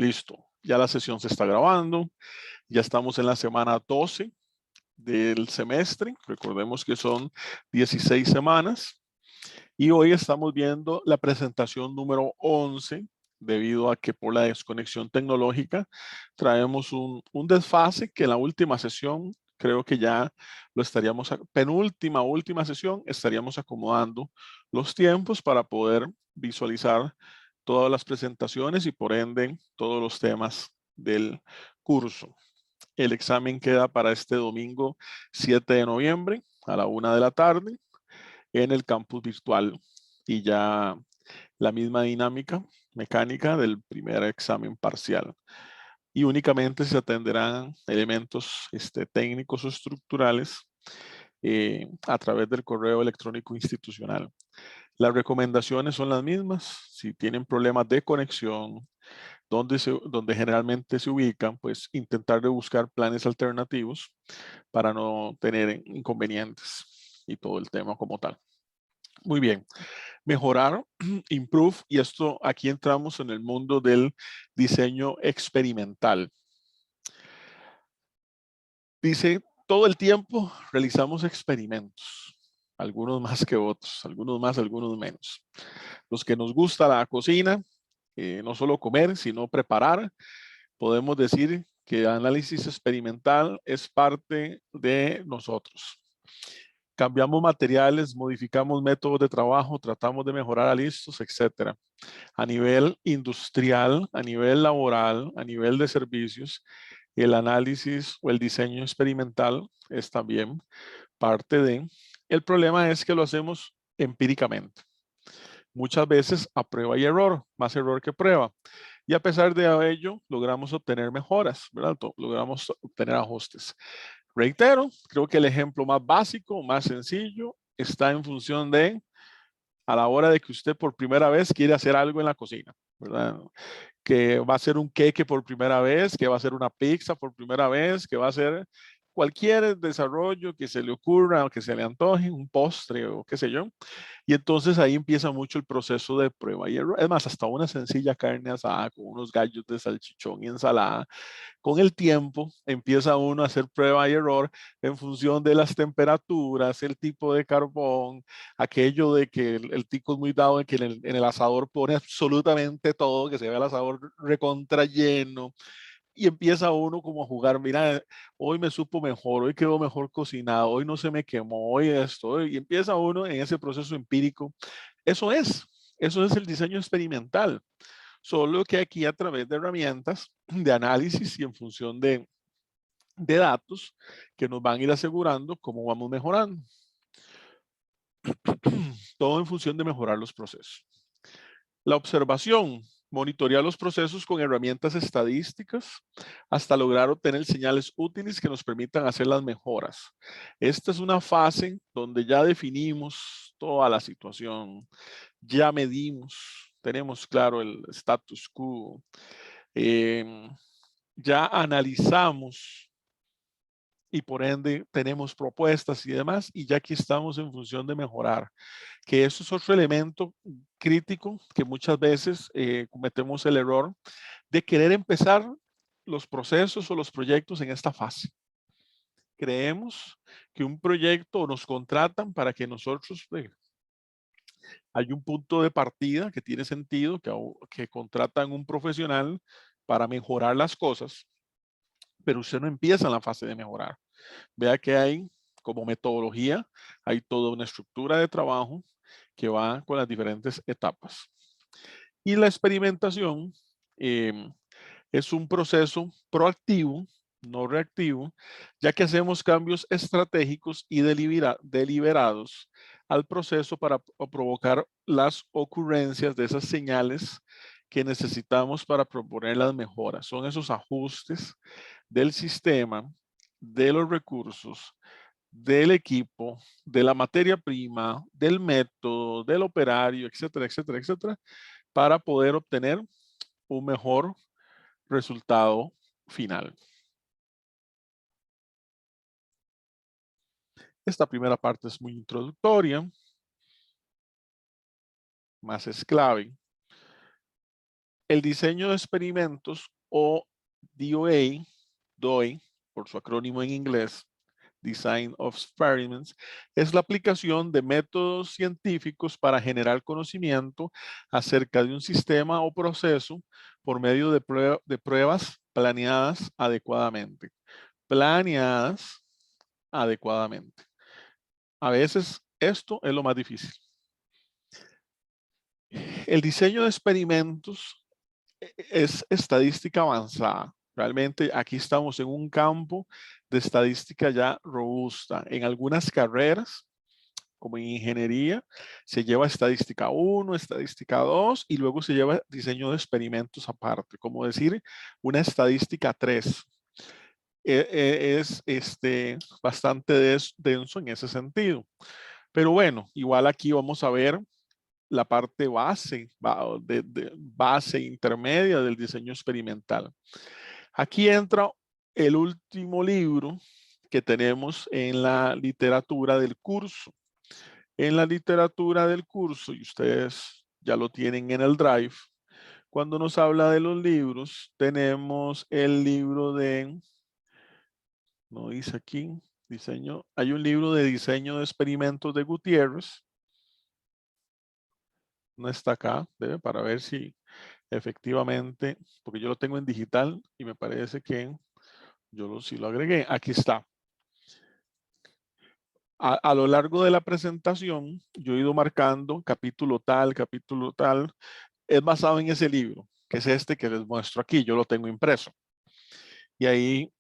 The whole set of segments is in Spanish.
Listo. Ya la sesión se está grabando. Ya estamos en la semana 12 del semestre. Recordemos que son 16 semanas. Y hoy estamos viendo la presentación número 11, debido a que por la desconexión tecnológica traemos un desfase que en la última sesión creo que ya lo estaríamos, última sesión, estaríamos acomodando los tiempos para poder visualizar todas las presentaciones y por ende todos los temas del curso. El examen queda para este domingo 7 de noviembre a la 1 de la tarde en el campus virtual y ya la misma dinámica mecánica del primer examen parcial. Y únicamente se atenderán elementos técnicos o estructurales a través del correo electrónico institucional. Las recomendaciones son las mismas. Si tienen problemas de conexión, donde generalmente se ubican, pues intentar de buscar planes alternativos para no tener inconvenientes y todo el tema como tal. Muy bien. Mejorar, improve, y esto aquí entramos en el mundo del diseño experimental. Dice, todo el tiempo realizamos experimentos, algunos más que otros, algunos más, algunos menos. Los que nos gusta la cocina, no solo comer, sino preparar, podemos decir que el análisis experimental es parte de nosotros. Cambiamos materiales, modificamos métodos de trabajo, tratamos de mejorar a listos, etc. A nivel industrial, a nivel laboral, a nivel de servicios, el análisis o el diseño experimental es también parte de. El problema es que lo hacemos empíricamente. Muchas veces a prueba y error, más error que prueba. Y a pesar de ello, logramos obtener mejoras, ¿verdad? Logramos obtener ajustes. Reitero, creo que el ejemplo más básico, más sencillo, está en función de a la hora de que usted por primera vez quiere hacer algo en la cocina, ¿verdad? Que va a hacer un queque por primera vez, que va a hacer una pizza por primera vez, que va a hacer cualquier desarrollo que se le ocurra o que se le antoje, un postre o qué sé yo. Y entonces ahí empieza mucho el proceso de prueba y error. Es más, hasta una sencilla carne asada con unos gallos de salchichón y ensalada. Con el tiempo empieza uno a hacer prueba y error en función de las temperaturas, el tipo de carbón, aquello de que el tico es muy dado en que en el asador pone absolutamente todo, que se vea el asador recontra lleno. Y empieza uno como a jugar, mira, hoy me supo mejor, hoy quedó mejor cocinado, hoy no se me quemó, hoy esto, y empieza uno en ese proceso empírico. Eso es el diseño experimental. Solo que aquí a través de herramientas de análisis y en función de datos que nos van a ir asegurando cómo vamos mejorando. Todo en función de mejorar los procesos. La observación, monitorear los procesos con herramientas estadísticas hasta lograr obtener señales útiles que nos permitan hacer las mejoras. Esta es una fase donde ya definimos toda la situación, ya medimos, tenemos claro el status quo, ya analizamos y por ende tenemos propuestas y demás, y ya aquí estamos en función de mejorar, que eso es otro elemento crítico que muchas veces cometemos el error de querer empezar los procesos o los proyectos en esta fase. Creemos que un proyecto nos contratan para que nosotros, hay un punto de partida que tiene sentido, que contratan un profesional para mejorar las cosas, pero usted no empieza en la fase de mejorar. Vea que hay como metodología, hay toda una estructura de trabajo que va con las diferentes etapas. Y la experimentación es un proceso proactivo, no reactivo, ya que hacemos cambios estratégicos y deliberados al proceso para provocar las ocurrencias de esas señales que necesitamos para proponer las mejoras. Son esos ajustes del sistema, de los recursos, del equipo, de la materia prima, del método, del operario, etcétera, etcétera, etcétera, para poder obtener un mejor resultado final. Esta primera parte es muy introductoria, más es clave. el diseño de experimentos o DOE, por su acrónimo en inglés, Design of Experiments, es la aplicación de métodos científicos para generar conocimiento acerca de un sistema o proceso por medio de pruebas planeadas adecuadamente. Planeadas adecuadamente. A veces esto es lo más difícil. El diseño de experimentos es estadística avanzada. Realmente aquí estamos en un campo de estadística ya robusta. En algunas carreras, como en ingeniería, se lleva estadística 1, estadística 2 y luego se lleva diseño de experimentos aparte, como decir una estadística 3. Es bastante denso en ese sentido. Pero bueno, igual aquí vamos a ver la parte base intermedia del diseño experimental. Aquí entra el último libro que tenemos en la literatura del curso. En la literatura del curso, y ustedes ya lo tienen en el Drive, cuando nos habla de los libros, tenemos el libro de, no dice aquí, diseño, hay un libro de diseño de experimentos de Gutiérrez. No está acá, para ver si efectivamente, porque yo lo tengo en digital y me parece que sí lo agregué. Aquí está. A lo largo de la presentación, yo he ido marcando capítulo tal. Es basado en ese libro, que es este que les muestro aquí. Yo lo tengo impreso. Y ahí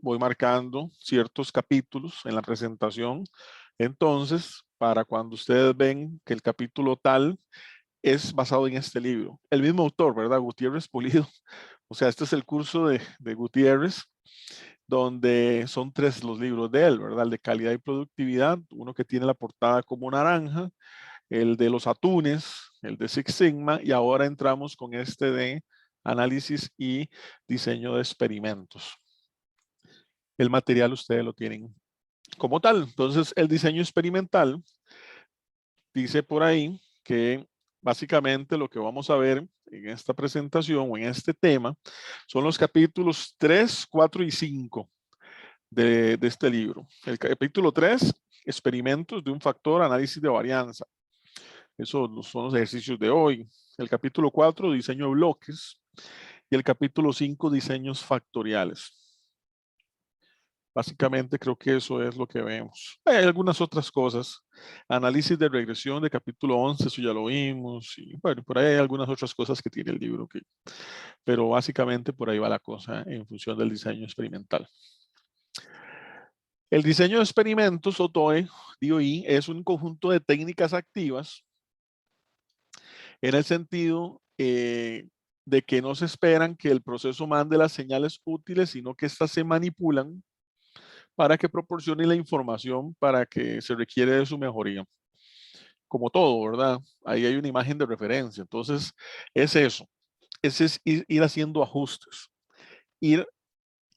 voy marcando ciertos capítulos en la presentación. Entonces, para cuando ustedes ven que el capítulo tal es basado en este libro. El mismo autor, ¿verdad? Gutiérrez Pulido. O sea, este es el curso de Gutiérrez, donde son 3 los libros de él, ¿verdad? El de calidad y productividad, uno que tiene la portada como naranja, el de los atunes, el de Six Sigma, y ahora entramos con este de análisis y diseño de experimentos. El material ustedes lo tienen como tal. Entonces, el diseño experimental dice por ahí que básicamente lo que vamos a ver en esta presentación o en este tema son los capítulos 3, 4 y 5 de este libro. El capítulo 3, experimentos de un factor, análisis de varianza. Esos son los ejercicios de hoy. El capítulo 4, diseño de bloques. Y el capítulo 5, diseños factoriales. Básicamente creo que eso es lo que vemos. Hay algunas otras cosas. Análisis de regresión de capítulo 11, eso ya lo vimos. Y bueno, por ahí hay algunas otras cosas que tiene el libro. Pero básicamente por ahí va la cosa en función del diseño experimental. El diseño de experimentos o DOE es un conjunto de técnicas activas en el sentido de que no se esperan que el proceso mande las señales útiles, sino que éstas se manipulan para que proporcione la información para que se requiere de su mejoría. Como todo, ¿verdad? Ahí hay una imagen de referencia. Entonces, es eso. Es ir haciendo ajustes, ir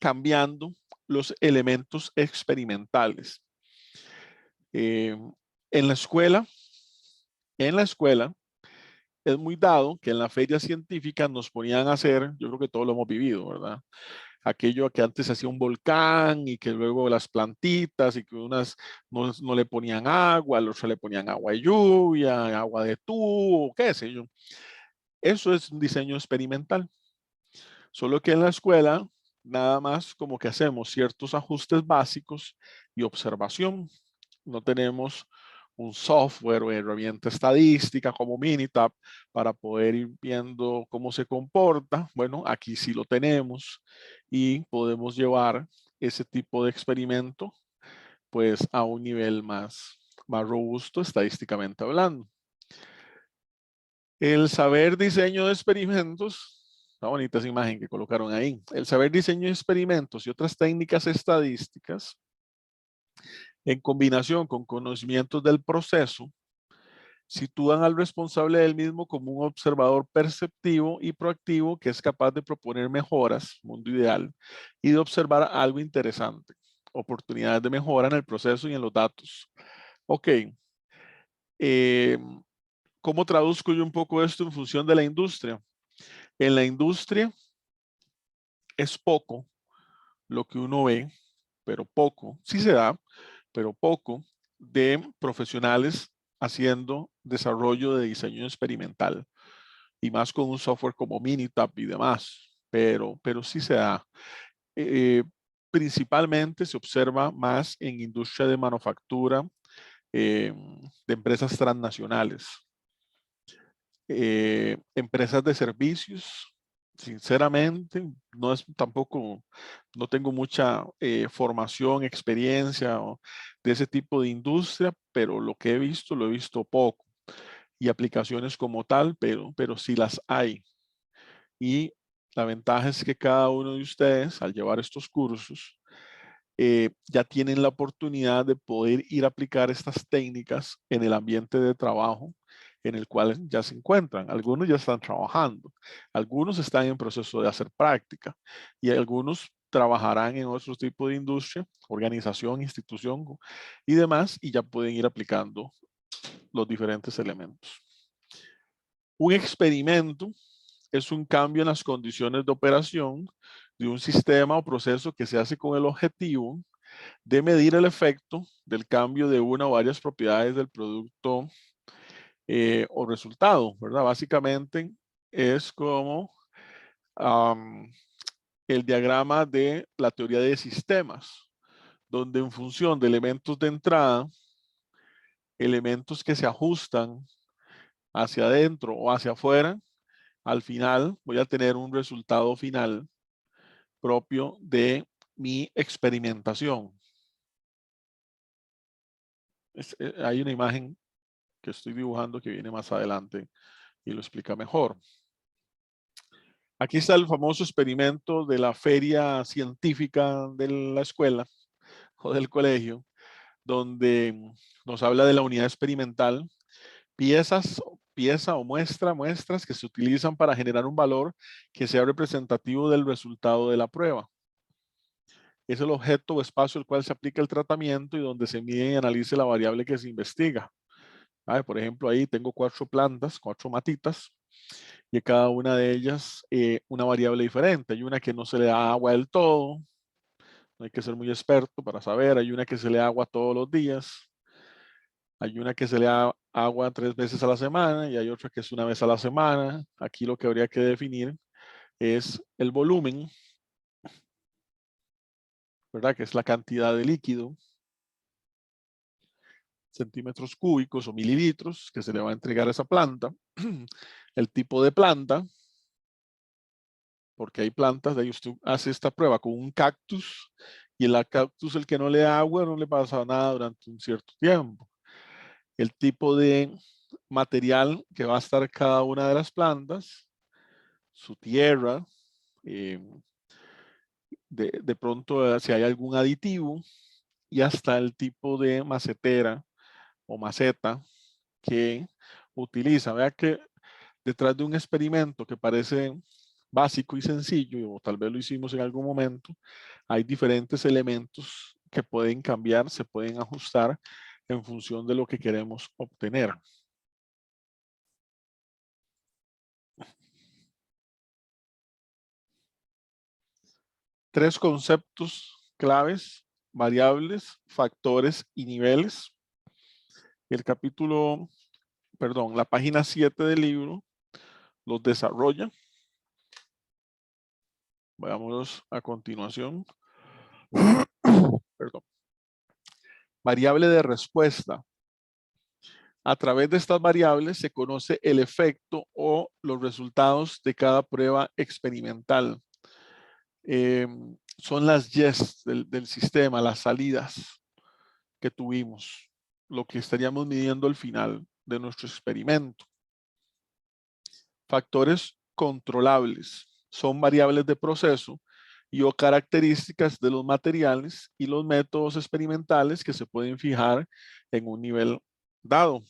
cambiando los elementos experimentales. En la escuela, es muy dado que en la feria científica nos ponían a hacer, yo creo que todos lo hemos vivido, ¿verdad? Aquello que antes hacía un volcán y que luego las plantitas y que unas no le ponían agua, al otro le ponían agua de lluvia, agua de tubo, qué sé yo. Eso es un diseño experimental. Solo que en la escuela nada más como que hacemos ciertos ajustes básicos y observación. No tenemos un software o herramienta estadística como Minitab para poder ir viendo cómo se comporta. Bueno, aquí sí lo tenemos y podemos llevar ese tipo de experimento pues a un nivel más robusto estadísticamente hablando. El saber diseño de experimentos, está bonita esa imagen que colocaron ahí. El saber diseño de experimentos y otras técnicas estadísticas en combinación con conocimientos del proceso sitúan al responsable del mismo como un observador perceptivo y proactivo que es capaz de proponer mejoras, mundo ideal, y de observar algo interesante, oportunidades de mejora en el proceso y en los datos. Ok. ¿Cómo traduzco yo un poco esto en función de la industria? En la industria es poco lo que uno ve, pero poco, sí se da, pero poco de profesionales haciendo desarrollo de diseño experimental y más con un software como Minitab y demás, pero sí se da. Eh, Principalmente se observa más en industria de manufactura, de empresas transnacionales, empresas de servicios. Sinceramente, no es tampoco, no tengo mucha formación, experiencia de ese tipo de industria, pero lo que he visto, lo he visto poco. Y aplicaciones como tal, pero sí las hay. Y la ventaja es que cada uno de ustedes, al llevar estos cursos, ya tienen la oportunidad de poder ir a aplicar estas técnicas en el ambiente de trabajo en el cual ya se encuentran. Algunos ya están trabajando, algunos están en proceso de hacer práctica y algunos trabajarán en otro tipo de industria, organización, institución y demás, y ya pueden ir aplicando los diferentes elementos. Un experimento es un cambio en las condiciones de operación de un sistema o proceso que se hace con el objetivo de medir el efecto del cambio de una o varias propiedades del producto o resultado, ¿verdad? Básicamente es como el diagrama de la teoría de sistemas, donde en función de elementos de entrada, elementos que se ajustan hacia adentro o hacia afuera, al final voy a tener un resultado final propio de mi experimentación. Hay una imagen que estoy dibujando que viene más adelante y lo explica mejor. Aquí está el famoso experimento de la feria científica de la escuela o del colegio, donde nos habla de la unidad experimental, pieza o muestras que se utilizan para generar un valor que sea representativo del resultado de la prueba. Es el objeto o espacio al cual se aplica el tratamiento y donde se mide y analiza la variable que se investiga. Por ejemplo, ahí tengo 4 plantas, 4 matitas, y a cada una de ellas una variable diferente. Hay una que no se le da agua del todo, no hay que ser muy experto para saber. Hay una que se le da agua todos los días. Hay una que se le da agua 3 veces a la semana y hay otra que es una vez a la semana. Aquí lo que habría que definir es el volumen, ¿verdad? Que es la cantidad de líquido, centímetros cúbicos o mililitros que se le va a entregar a esa planta. El tipo de planta, porque hay plantas, de ahí usted hace esta prueba con un cactus y el cactus, el que no le da agua, no le pasa nada durante un cierto tiempo. El tipo de material que va a estar cada una de las plantas, su tierra, eh, de pronto si hay algún aditivo y hasta el tipo de macetera o maceta que utiliza. Vea que detrás de un experimento que parece básico y sencillo, o tal vez lo hicimos en algún momento, hay diferentes elementos que pueden cambiar, se pueden ajustar en función de lo que queremos obtener. Tres conceptos claves: variables, factores y niveles. El capítulo, perdón, la página 7 del libro los desarrolla. Veámoslos a continuación. Perdón. Variable de respuesta. A través de estas variables se conoce el efecto o los resultados de cada prueba experimental. Son las yes del sistema, las salidas que tuvimos, lo que estaríamos midiendo al final de nuestro experimento. Factores controlables son variables de proceso y o características de los materiales y los métodos experimentales que se pueden fijar en un nivel dado.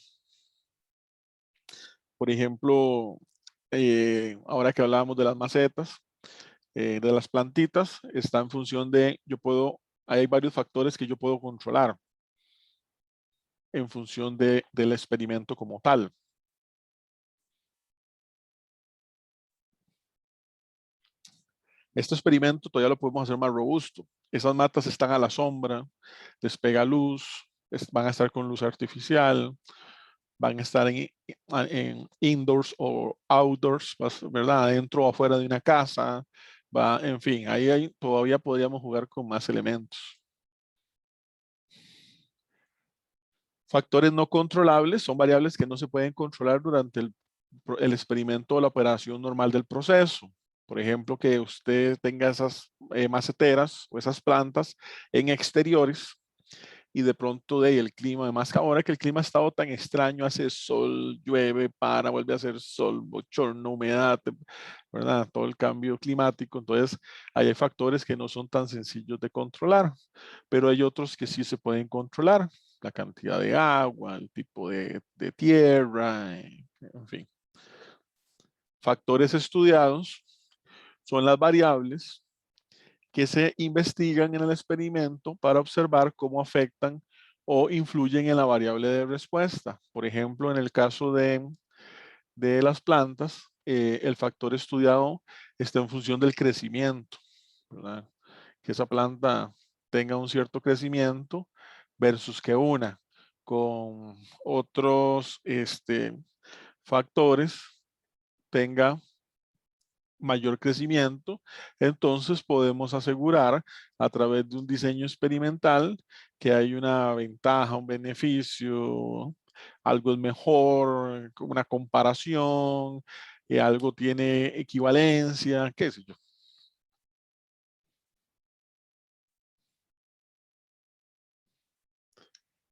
Por ejemplo, ahora que hablábamos de las macetas, de las plantitas, está en función de, hay varios factores que yo puedo controlar en función del experimento como tal. Este experimento todavía lo podemos hacer más robusto. Esas matas están a la sombra, les pega luz, van a estar con luz artificial, van a estar en indoors o outdoors, ¿verdad? Adentro o afuera de una casa, en fin, todavía podríamos jugar con más elementos. Factores no controlables son variables que no se pueden controlar durante el experimento o la operación normal del proceso. Por ejemplo, que usted tenga esas maceteras o esas plantas en exteriores y de pronto de ahí el clima, además que ahora que el clima ha estado tan extraño, hace sol, llueve, vuelve a hacer sol, bochorno, humedad, ¿verdad? Todo el cambio climático. Entonces, hay factores que no son tan sencillos de controlar, pero hay otros que sí se pueden controlar. La cantidad de agua, el tipo de tierra, en fin. Factores estudiados son las variables que se investigan en el experimento para observar cómo afectan o influyen en la variable de respuesta. Por ejemplo, en el caso de las plantas, el factor estudiado está en función del crecimiento, ¿verdad? Que esa planta tenga un cierto crecimiento versus que una con otros factores tenga mayor crecimiento, entonces podemos asegurar a través de un diseño experimental que hay una ventaja, un beneficio, algo es mejor, una comparación, algo tiene equivalencia, qué sé yo.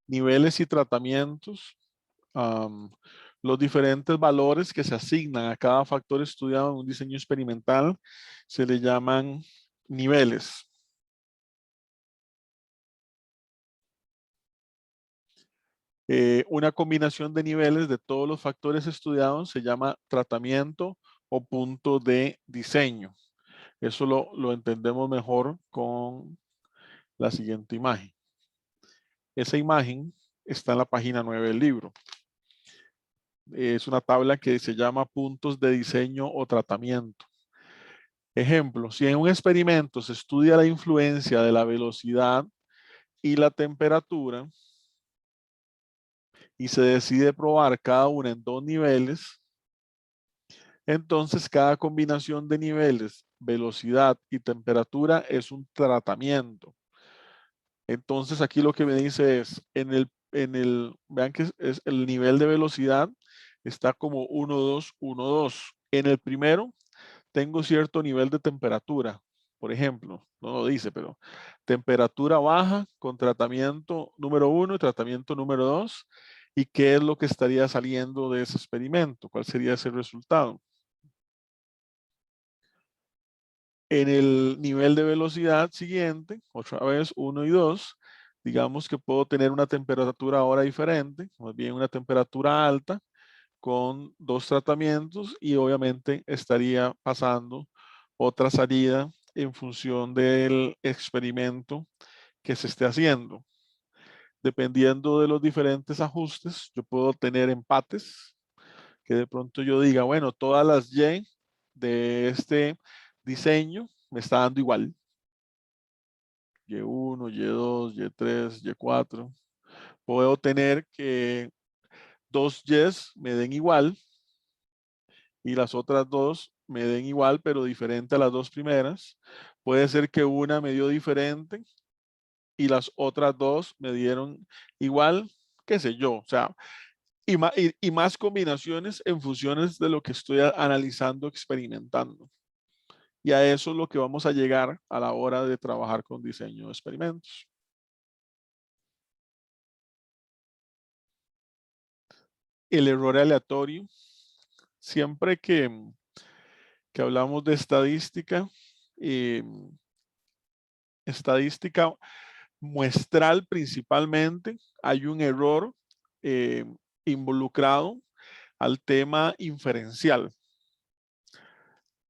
Niveles y tratamientos. Los diferentes valores que se asignan a cada factor estudiado en un diseño experimental se le llaman niveles. Una combinación de niveles de todos los factores estudiados se llama tratamiento o punto de diseño. Eso lo entendemos mejor con la siguiente imagen. Esa imagen está en la página 9 del libro. Es una tabla que se llama puntos de diseño o tratamiento. Ejemplo, si en un experimento se estudia la influencia de la velocidad y la temperatura y se decide probar cada una en 2 niveles, entonces cada combinación de niveles, velocidad y temperatura es un tratamiento. Entonces aquí lo que me dice es, vean que es el nivel de velocidad está como 1, 2, 1, 2. En el primero tengo cierto nivel de temperatura, por ejemplo, no lo dice, pero temperatura baja con tratamiento número 1 y tratamiento número 2. ¿Y qué es lo que estaría saliendo de ese experimento? ¿Cuál sería ese resultado? En el nivel de velocidad siguiente, otra vez 1 y 2, digamos que puedo tener una temperatura ahora diferente, más bien una temperatura alta, con 2 tratamientos y obviamente estaría pasando otra salida en función del experimento que se esté haciendo. Dependiendo de los diferentes ajustes, yo puedo tener empates, que de pronto yo diga, bueno, todas las Y de este diseño me está dando igual. Y1, Y2, Y3, Y4. Puedo tener que 2 Ys me den igual y las otras 2 me den igual, pero diferente a las 2 primeras. Puede ser que una me dio diferente y las otras 2 me dieron igual, qué sé yo. O sea, y más combinaciones en funciones de lo que estoy analizando, experimentando. Y a eso es lo que vamos a llegar a la hora de trabajar con diseño de experimentos. El error aleatorio. Siempre que hablamos de estadística, eh, estadística muestral principalmente, hay un error eh, involucrado al tema inferencial,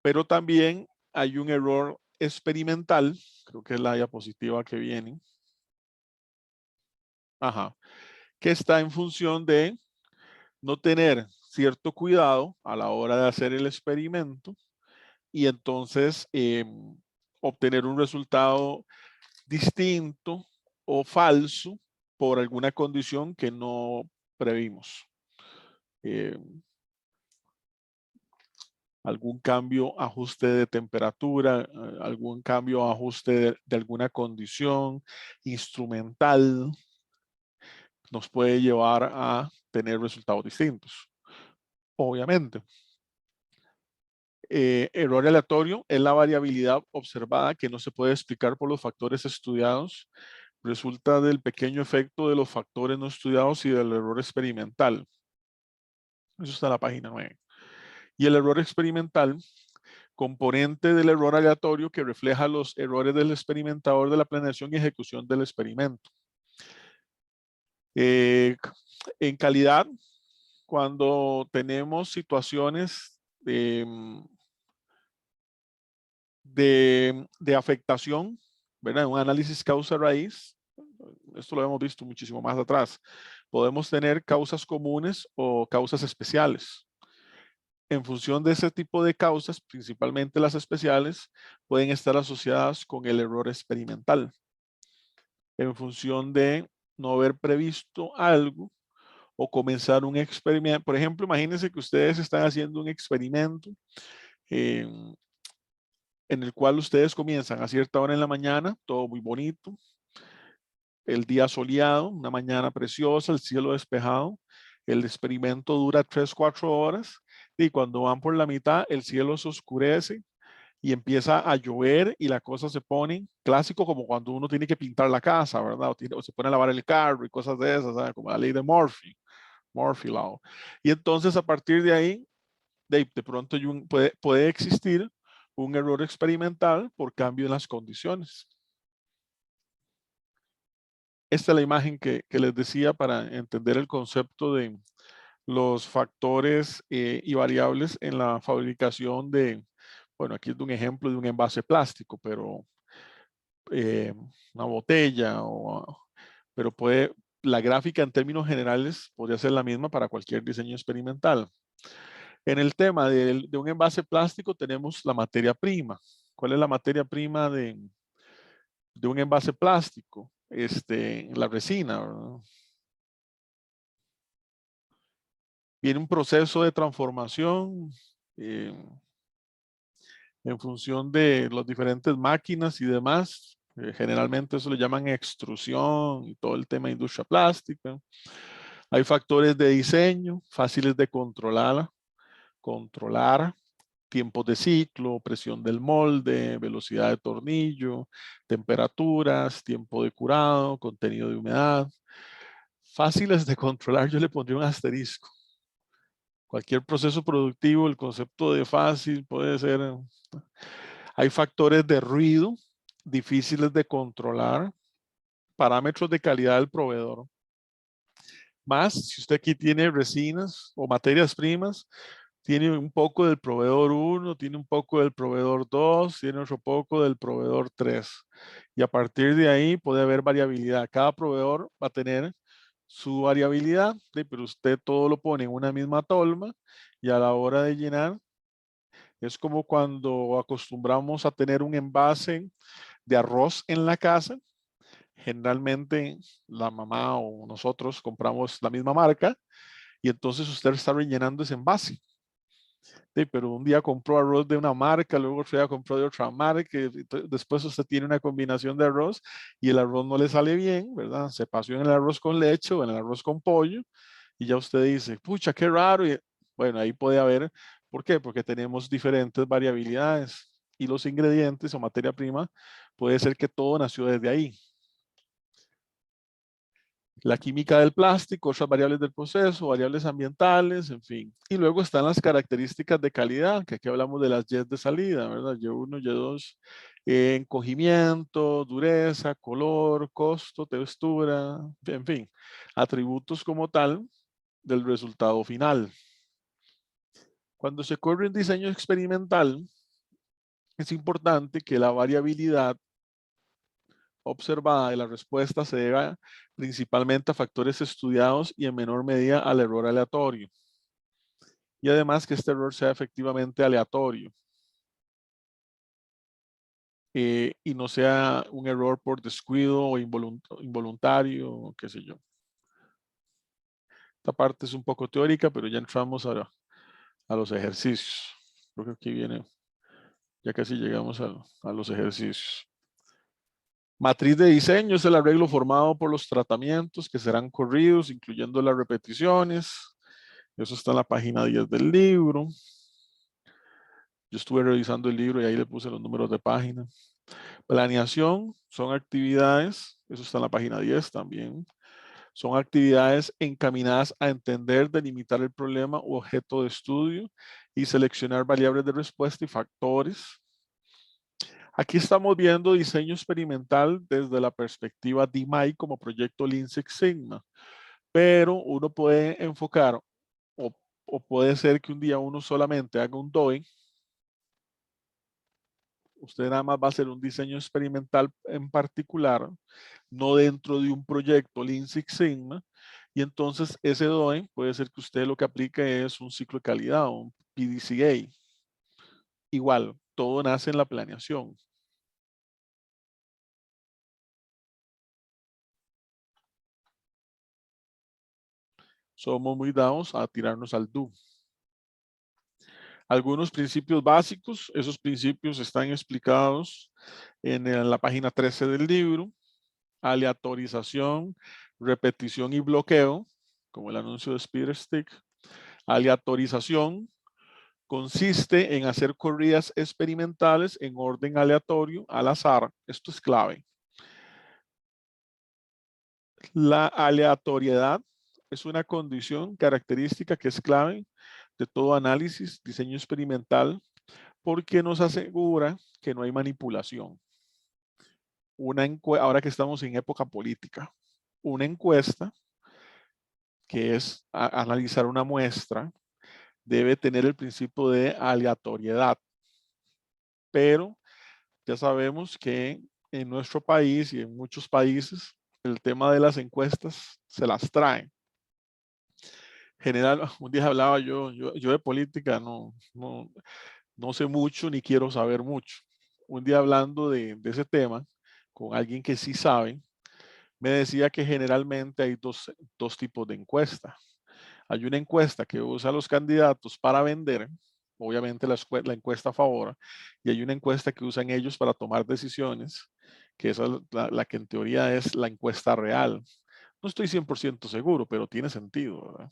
pero también hay un error experimental, creo que es la diapositiva que viene, que está en función de no tener cierto cuidado a la hora de hacer el experimento y entonces obtener un resultado distinto o falso por alguna condición que no previmos. Algún cambio, ajuste de temperatura, algún cambio, ajuste de alguna condición instrumental nos puede llevar a tener resultados distintos. Obviamente. Error aleatorio es la variabilidad observada que no se puede explicar por los factores estudiados. Resulta del pequeño efecto de los factores no estudiados y del error experimental. Eso está en la página 9. Y el error experimental, componente del error aleatorio que refleja los errores del experimentador de la planeación y ejecución del experimento. En calidad, cuando tenemos situaciones de afectación, ¿verdad? Un análisis causa-raíz, esto lo hemos visto muchísimo más atrás. Podemos tener causas comunes o causas especiales. En función de ese tipo de causas, principalmente las especiales, pueden estar asociadas con el error experimental. En función de no haber previsto algo o comenzar un experimento. Por ejemplo, imagínense que ustedes están haciendo un experimento en el cual ustedes comienzan a cierta hora en la mañana, todo muy bonito, el día soleado, una mañana preciosa, el cielo despejado. El experimento dura 3-4 horas y cuando van por la mitad, el cielo se oscurece y empieza a llover y la cosa se pone clásico como cuando uno tiene que pintar la casa, ¿verdad? O se pone a lavar el carro y cosas de esas, ¿sabes? Como la ley de Murphy Law. Y entonces a partir de ahí, de pronto puede existir un error experimental por cambio en las condiciones. Esta es la imagen que les decía para entender el concepto de los factores y variables en la fabricación de, bueno, aquí es de un ejemplo de un envase plástico, pero una botella, pero la gráfica en términos generales podría ser la misma para cualquier diseño experimental. En el tema de un envase plástico tenemos la materia prima. ¿Cuál es la materia prima de un envase plástico? La resina, ¿verdad? Viene un proceso de transformación en función de las diferentes máquinas y demás. Generalmente eso le llaman extrusión y todo el tema de industria plástica. Hay factores de diseño fáciles de controlar, tiempos de ciclo, presión del molde, velocidad de tornillo, temperaturas, tiempo de curado, contenido de humedad. Fáciles de controlar, yo le pondría un asterisco. Cualquier proceso productivo, el concepto de fácil puede ser. Hay factores de ruido difíciles de controlar, parámetros de calidad del proveedor. Más, si usted aquí tiene resinas o materias primas, tiene un poco del proveedor 1, tiene un poco del proveedor 2, tiene otro poco del proveedor 3. Y a partir de ahí puede haber variabilidad. Cada proveedor va a tener su variabilidad, pero usted todo lo pone en una misma tolma y a la hora de llenar es como cuando acostumbramos a tener un envase de arroz en la casa. Generalmente la mamá o nosotros compramos la misma marca y entonces usted está rellenando ese envase. Sí, pero un día compró arroz de una marca, luego otro día compró de otra marca, y después usted tiene una combinación de arroz y el arroz no le sale bien, ¿verdad? Se pasó en el arroz con leche o en el arroz con pollo y ya usted dice, pucha, qué raro. Y bueno, ahí puede haber, ¿por qué? Porque tenemos diferentes variabilidades y los ingredientes o materia prima puede ser que todo nació desde ahí. La química del plástico, otras variables del proceso, variables ambientales, en fin. Y luego están las características de calidad, que aquí hablamos de las Y de salida, ¿verdad? Y1, Y2, encogimiento, dureza, color, costo, textura, en fin, atributos como tal del resultado final. Cuando se corre un diseño experimental, es importante que la variabilidad observada de la respuesta se deba principalmente a factores estudiados y en menor medida al error aleatorio. Y además que este error sea efectivamente aleatorio. y no sea un error por descuido o involuntario, qué sé yo. Esta parte es un poco teórica, pero ya entramos a los ejercicios. Creo que aquí viene, ya casi llegamos a los ejercicios. Matriz de diseño es el arreglo formado por los tratamientos que serán corridos, incluyendo las repeticiones. Eso está en la página 10 del libro. Yo estuve revisando el libro y ahí le puse los números de página. Planeación son actividades, eso está en la página 10 también. Son actividades encaminadas a entender, delimitar el problema u objeto de estudio y seleccionar variables de respuesta y factores. Aquí estamos viendo diseño experimental desde la perspectiva DMAI como proyecto Lean Six Sigma, pero uno puede enfocar o puede ser que un día uno solamente haga un DOI. Usted nada más va a hacer un diseño experimental en particular, no dentro de un proyecto Lean Six Sigma, y entonces ese DOI puede ser que usted lo que aplique es un ciclo de calidad, un PDCA. Igual, todo nace en la planeación. Somos muy dados a tirarnos al do. Algunos principios básicos, esos principios están explicados en la página 13 del libro. Aleatorización, repetición y bloqueo, como el anuncio de Speeder Stick. Aleatorización consiste en hacer corridas experimentales en orden aleatorio, al azar. Esto es clave. La aleatoriedad es una condición característica que es clave de todo análisis, diseño experimental, porque nos asegura que no hay manipulación. Ahora que estamos en época política, una encuesta, que es analizar una muestra, debe tener el principio de aleatoriedad. Pero ya sabemos que en nuestro país y en muchos países, el tema de las encuestas se las traen. General, un día hablaba yo de política, no sé mucho ni quiero saber mucho. Un día hablando de ese tema con alguien que sí sabe, me decía que generalmente hay dos tipos de encuesta. Hay una encuesta que usa a los candidatos para vender, obviamente la encuesta a favor, y hay una encuesta que usan ellos para tomar decisiones, que esa es la que en teoría es la encuesta real. No estoy 100% seguro, pero tiene sentido, ¿verdad?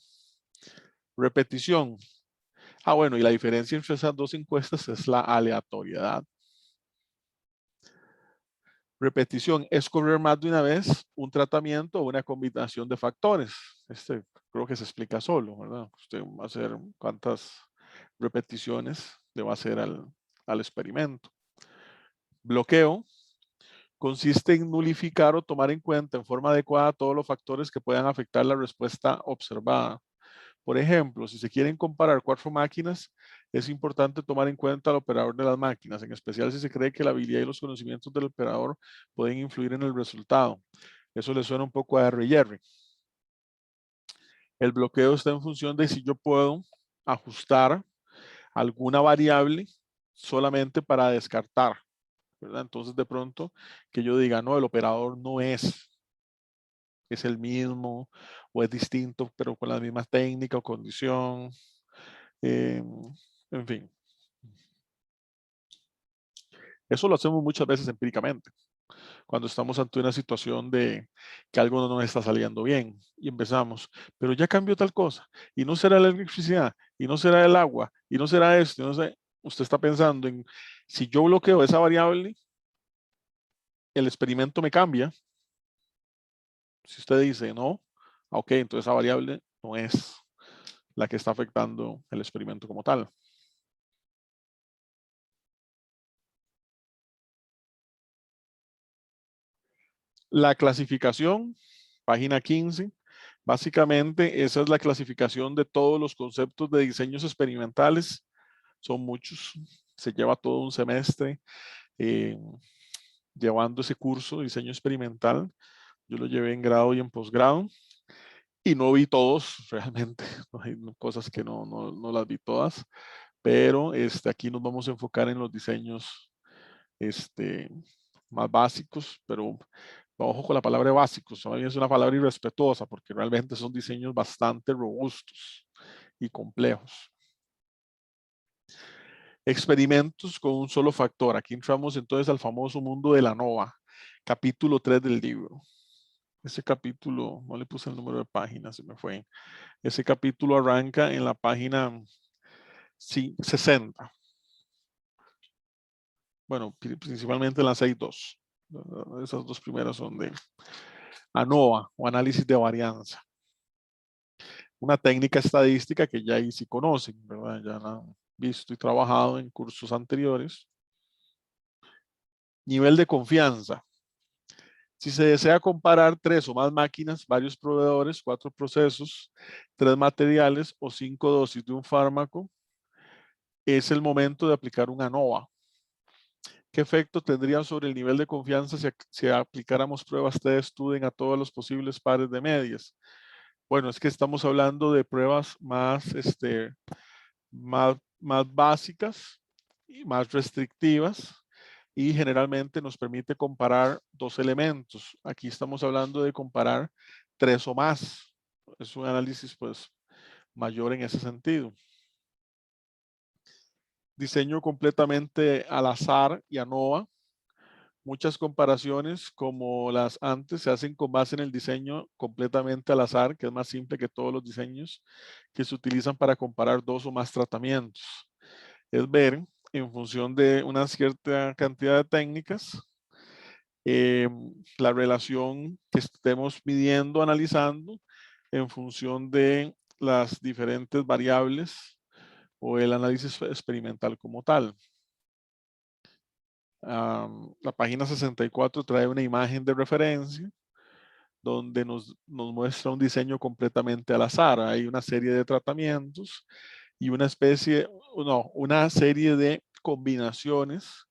Repetición. Bueno, y la diferencia entre esas dos encuestas es la aleatoriedad. Repetición es correr más de una vez un tratamiento o una combinación de factores. Creo que se explica solo, ¿verdad? Usted va a hacer cuántas repeticiones le va a hacer al experimento. Bloqueo consiste en nulificar o tomar en cuenta en forma adecuada todos los factores que puedan afectar la respuesta observada. Por ejemplo, si se quieren comparar 4 máquinas, es importante tomar en cuenta al operador de las máquinas, en especial si se cree que la habilidad y los conocimientos del operador pueden influir en el resultado. Eso le suena un poco a R&R. El bloqueo está en función de si yo puedo ajustar alguna variable solamente para descartar, ¿verdad? Entonces, de pronto, que yo diga, no, el operador no es el mismo o es distinto, pero con la misma técnica o condición. En fin. Eso lo hacemos muchas veces empíricamente, cuando estamos ante una situación de que algo no nos está saliendo bien y empezamos, pero ya cambió tal cosa, y no será la electricidad, y no será el agua, y no será esto, y no sé. Usted está pensando en, si yo bloqueo esa variable, el experimento me cambia. Si usted dice no, ok, entonces esa variable no es la que está afectando el experimento como tal. La clasificación, página 15, básicamente esa es la clasificación de todos los conceptos de diseños experimentales. Son muchos, se lleva todo un semestre eh, llevando ese curso de diseño experimental. Yo lo llevé en grado y en posgrado y no vi todos, realmente. Hay cosas que no las vi todas, pero aquí nos vamos a enfocar en los diseños más básicos, pero ojo con la palabra básicos, a mí es una palabra irrespetuosa porque realmente son diseños bastante robustos y complejos. Experimentos con un solo factor. Aquí entramos entonces al famoso mundo de la ANOVA, capítulo 3 del libro. Ese capítulo, no le puse el número de páginas, se me fue. Ese capítulo arranca en la página 60. Bueno, principalmente en la 6.2. Esas dos primeras son de ANOVA o análisis de varianza. Una técnica estadística que ya ahí sí conocen, ¿verdad? Ya la han visto y trabajado en cursos anteriores. Nivel de confianza. Si se desea comparar 3 o más máquinas, varios proveedores, 4 procesos, 3 materiales o 5 dosis de un fármaco, es el momento de aplicar un ANOVA. ¿Qué efecto tendría sobre el nivel de confianza si aplicáramos pruebas T-Student a todos los posibles pares de medias? Bueno, es que estamos hablando de pruebas más básicas y más restrictivas, y generalmente nos permite comparar 2 elementos. Aquí estamos hablando de comparar 3 o más. Es un análisis pues mayor en ese sentido. Diseño completamente al azar y ANOVA. Muchas comparaciones como las antes se hacen con base en el diseño completamente al azar, que es más simple que todos los diseños que se utilizan para comparar 2 o más tratamientos. Es ver en función de una cierta cantidad de técnicas la relación que estemos midiendo, analizando en función de las diferentes variables o el análisis experimental como tal. La página 64 trae una imagen de referencia donde nos muestra un diseño completamente al azar. Hay una serie de tratamientos y una serie de combinaciones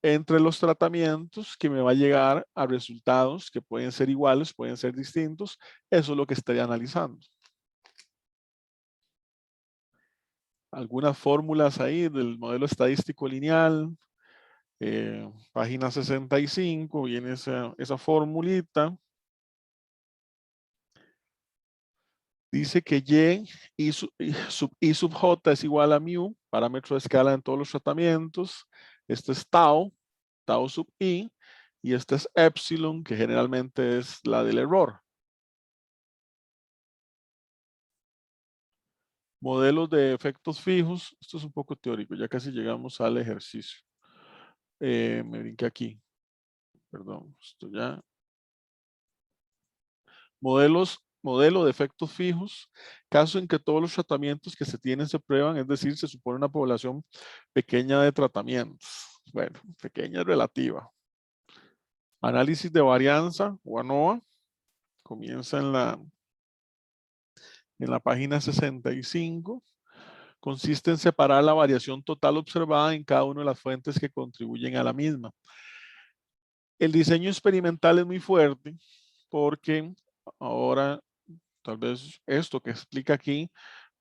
entre los tratamientos que me va a llegar a resultados que pueden ser iguales, pueden ser distintos. Eso es lo que estoy analizando. Algunas fórmulas ahí del modelo estadístico lineal. Página 65, viene esa formulita. Dice que y sub j es igual a mu, parámetro de escala en todos los tratamientos. Este es tau sub i, y este es epsilon, que generalmente es la del error. Modelos de efectos fijos. Esto es un poco teórico, ya casi llegamos al ejercicio. Me brinqué aquí. Perdón, esto ya. Modelo de efectos fijos, caso en que todos los tratamientos que se tienen se prueban, es decir, se supone una población pequeña de tratamientos. Bueno, pequeña es relativa. Análisis de varianza o ANOVA comienza en la página 65. Consiste en separar la variación total observada en cada una de las fuentes que contribuyen a la misma. El diseño experimental es muy fuerte porque ahora tal vez esto que explica aquí,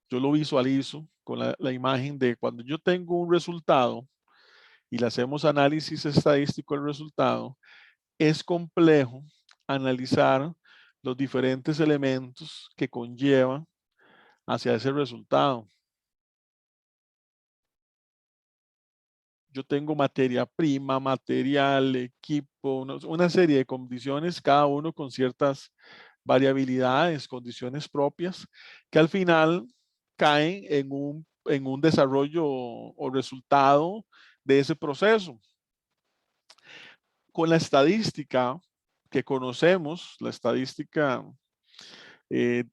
yo lo visualizo con la imagen de cuando yo tengo un resultado y le hacemos análisis estadístico del resultado, es complejo analizar los diferentes elementos que conllevan hacia ese resultado. Yo tengo materia prima, material, equipo, una serie de condiciones, cada uno con ciertas variabilidades, condiciones propias, que al final caen en un desarrollo o resultado de ese proceso. Con la estadística que conocemos, la estadística, eh,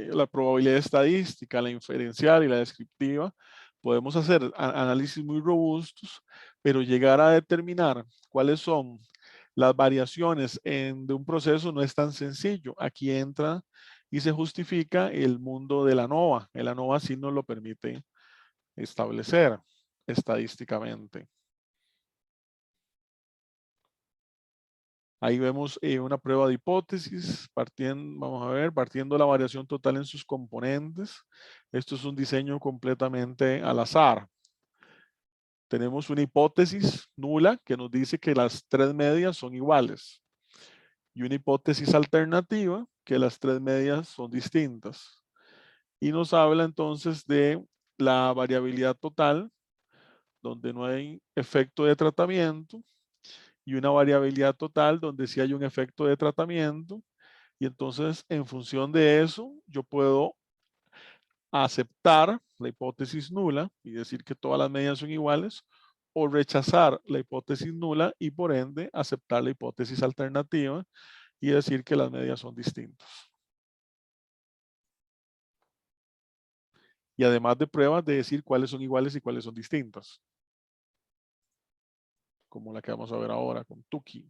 la probabilidad estadística, la inferencial y la descriptiva, podemos hacer análisis muy robustos, pero llegar a determinar cuáles son las variaciones de un proceso no es tan sencillo. Aquí entra y se justifica el mundo de la ANOVA. El ANOVA sí nos lo permite establecer estadísticamente. Ahí vemos una prueba de hipótesis, vamos a ver, partiendo la variación total en sus componentes. Esto es un diseño completamente al azar. tenemos una hipótesis nula que nos dice que las tres medias son iguales y una hipótesis alternativa que las tres medias son distintas. Y nos habla entonces de la variabilidad total, donde no hay efecto de tratamiento, y una variabilidad total donde sí hay un efecto de tratamiento. Y entonces, en función de eso, yo puedo aceptar la hipótesis nula y decir que todas las medidas son iguales, o rechazar la hipótesis nula y por ende aceptar la hipótesis alternativa y decir que las medidas son distintas. Y además de pruebas de decir cuáles son iguales y cuáles son distintas. Como la que vamos a ver ahora con Tukey.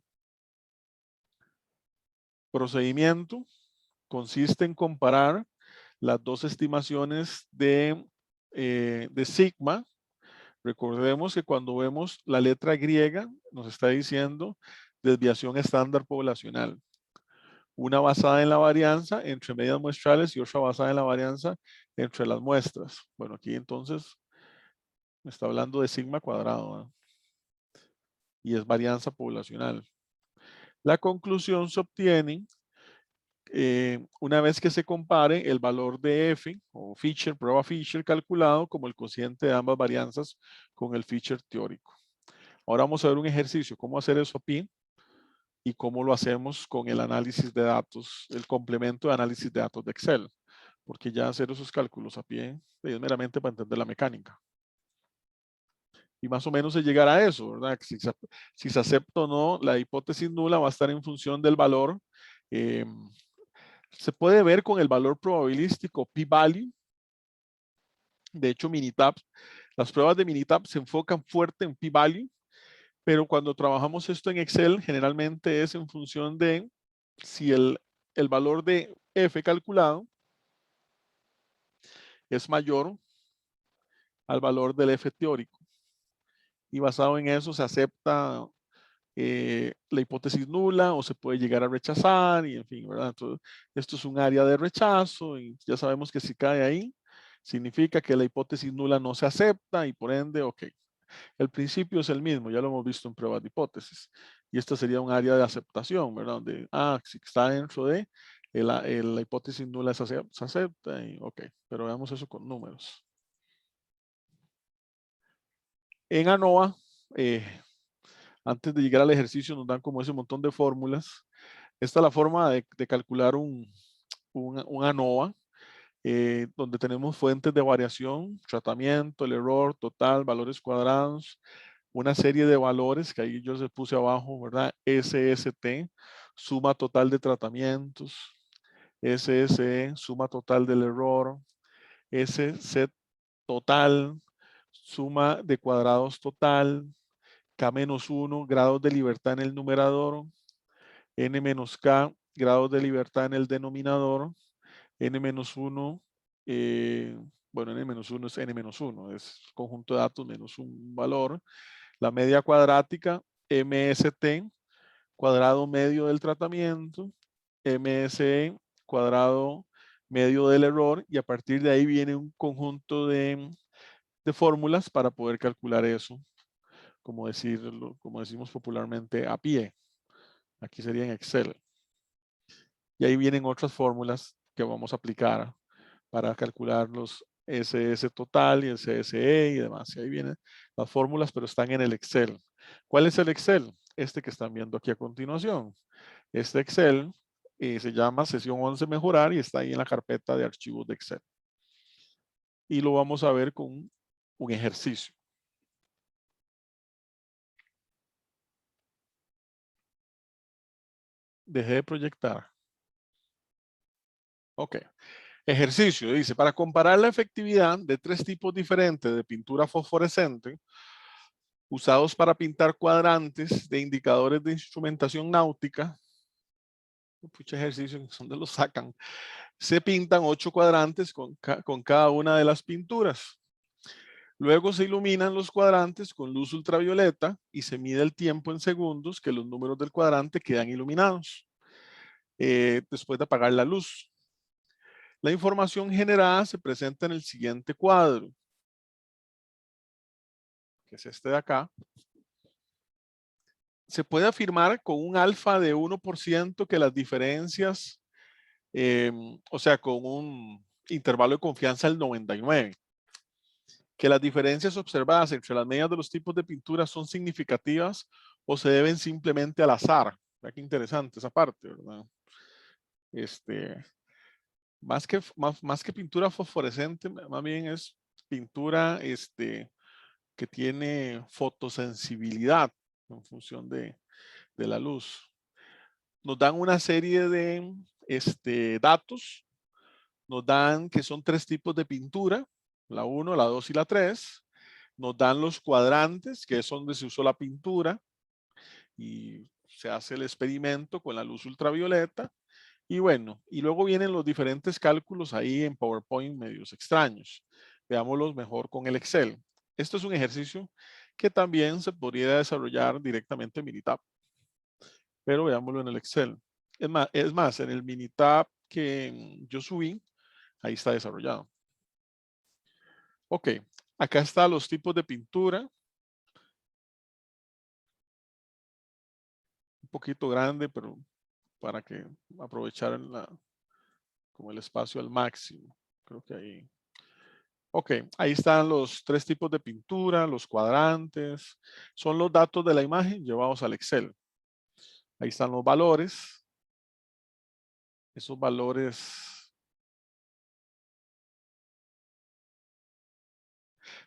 Procedimiento consiste en comparar las dos estimaciones de sigma. Recordemos que cuando vemos la letra griega nos está diciendo desviación estándar poblacional. Una basada en la varianza entre medias muestrales y otra basada en la varianza entre las muestras. Bueno, aquí entonces me está hablando de sigma cuadrado, ¿eh? Y es varianza poblacional. La conclusión se obtiene una vez que se compare el valor de F o Fisher, prueba Fisher calculado como el cociente de ambas varianzas con el Fisher teórico. Ahora vamos a ver un ejercicio, cómo hacer eso a pie y cómo lo hacemos con el análisis de datos, el complemento de análisis de datos de Excel, porque ya hacer esos cálculos a pie es meramente para entender la mecánica. Y más o menos se llegará a eso, ¿verdad? Si se acepta o no, la hipótesis nula va a estar en función del valor. Se puede ver con el valor probabilístico p-value. De hecho, Minitab, las pruebas de Minitab se enfocan fuerte en p-value, pero cuando trabajamos esto en Excel, generalmente es en función de si el valor de F calculado es mayor al valor del F teórico. Y basado en eso se acepta la hipótesis nula o se puede llegar a rechazar y en fin, ¿verdad? Entonces, esto es un área de rechazo y ya sabemos que si cae ahí, significa que la hipótesis nula no se acepta y por ende, ok. El principio es el mismo, ya lo hemos visto en pruebas de hipótesis. Y esta sería un área de aceptación, ¿verdad? Donde, si está dentro de la hipótesis nula se acepta y ok. Pero veamos eso con números. En ANOVA, antes de llegar al ejercicio nos dan como ese montón de fórmulas. Esta es la forma de calcular un ANOVA, donde tenemos fuentes de variación, tratamiento, el error, total, valores cuadrados, una serie de valores que ahí yo se puse abajo, ¿verdad? SST, suma total de tratamientos, SSE, suma total del error, SC total, suma de cuadrados total, K-1, grados de libertad en el numerador, N-K, grados de libertad en el denominador, N-1, bueno, N-1 es N-1, es conjunto de datos menos un valor. La media cuadrática, MST, cuadrado medio del tratamiento, MSE, cuadrado medio del error, y a partir de ahí viene un conjunto de fórmulas para poder calcular eso, como decimos popularmente, a pie. Aquí sería en Excel. Y ahí vienen otras fórmulas que vamos a aplicar para calcular los SS total y el CSE y demás. Y ahí vienen las fórmulas, pero están en el Excel. ¿Cuál es el Excel? Este que están viendo aquí a continuación. Este Excel se llama sesión 11 mejorar y está ahí en la carpeta de archivos de Excel. Y lo vamos a ver con un ejercicio. Dejé de proyectar. Ok. Ejercicio, dice, para comparar la efectividad de 3 tipos diferentes de pintura fosforescente usados para pintar cuadrantes de indicadores de instrumentación náutica, muchos ejercicios, ¿dónde los sacan? Se pintan 8 cuadrantes con cada una de las pinturas. Luego se iluminan los cuadrantes con luz ultravioleta y se mide el tiempo en segundos que los números del cuadrante quedan iluminados después de apagar la luz. La información generada se presenta en el siguiente cuadro. que es este de acá, se puede afirmar con un alfa de 1% que las diferencias, o sea, con un intervalo de confianza del 99, que las diferencias observadas entre las medias de los tipos de pintura son significativas o se deben simplemente al azar. Vea qué interesante esa parte, ¿verdad? Más que pintura fosforescente, más bien es pintura que tiene fotosensibilidad en función de la luz. Nos dan una serie de datos. Nos dan que son 3 tipos de pintura, la 1, la 2 y la 3. Nos dan los cuadrantes, que es donde se usó la pintura y se hace el experimento con la luz ultravioleta. Y bueno, y luego vienen los diferentes cálculos ahí en PowerPoint medios extraños. Veámoslos mejor con el Excel. Esto es un ejercicio que también se podría desarrollar directamente en Minitab, pero veámoslo en el Excel. Es más, en el Minitab que yo subí, ahí está desarrollado. Ok, acá están los tipos de pintura. Un poquito grande, pero para que aprovechar como el espacio al máximo. Creo que ahí. Ok, ahí están los 3 tipos de pintura, los cuadrantes. Son los datos de la imagen llevados al Excel. Ahí están los valores. Esos valores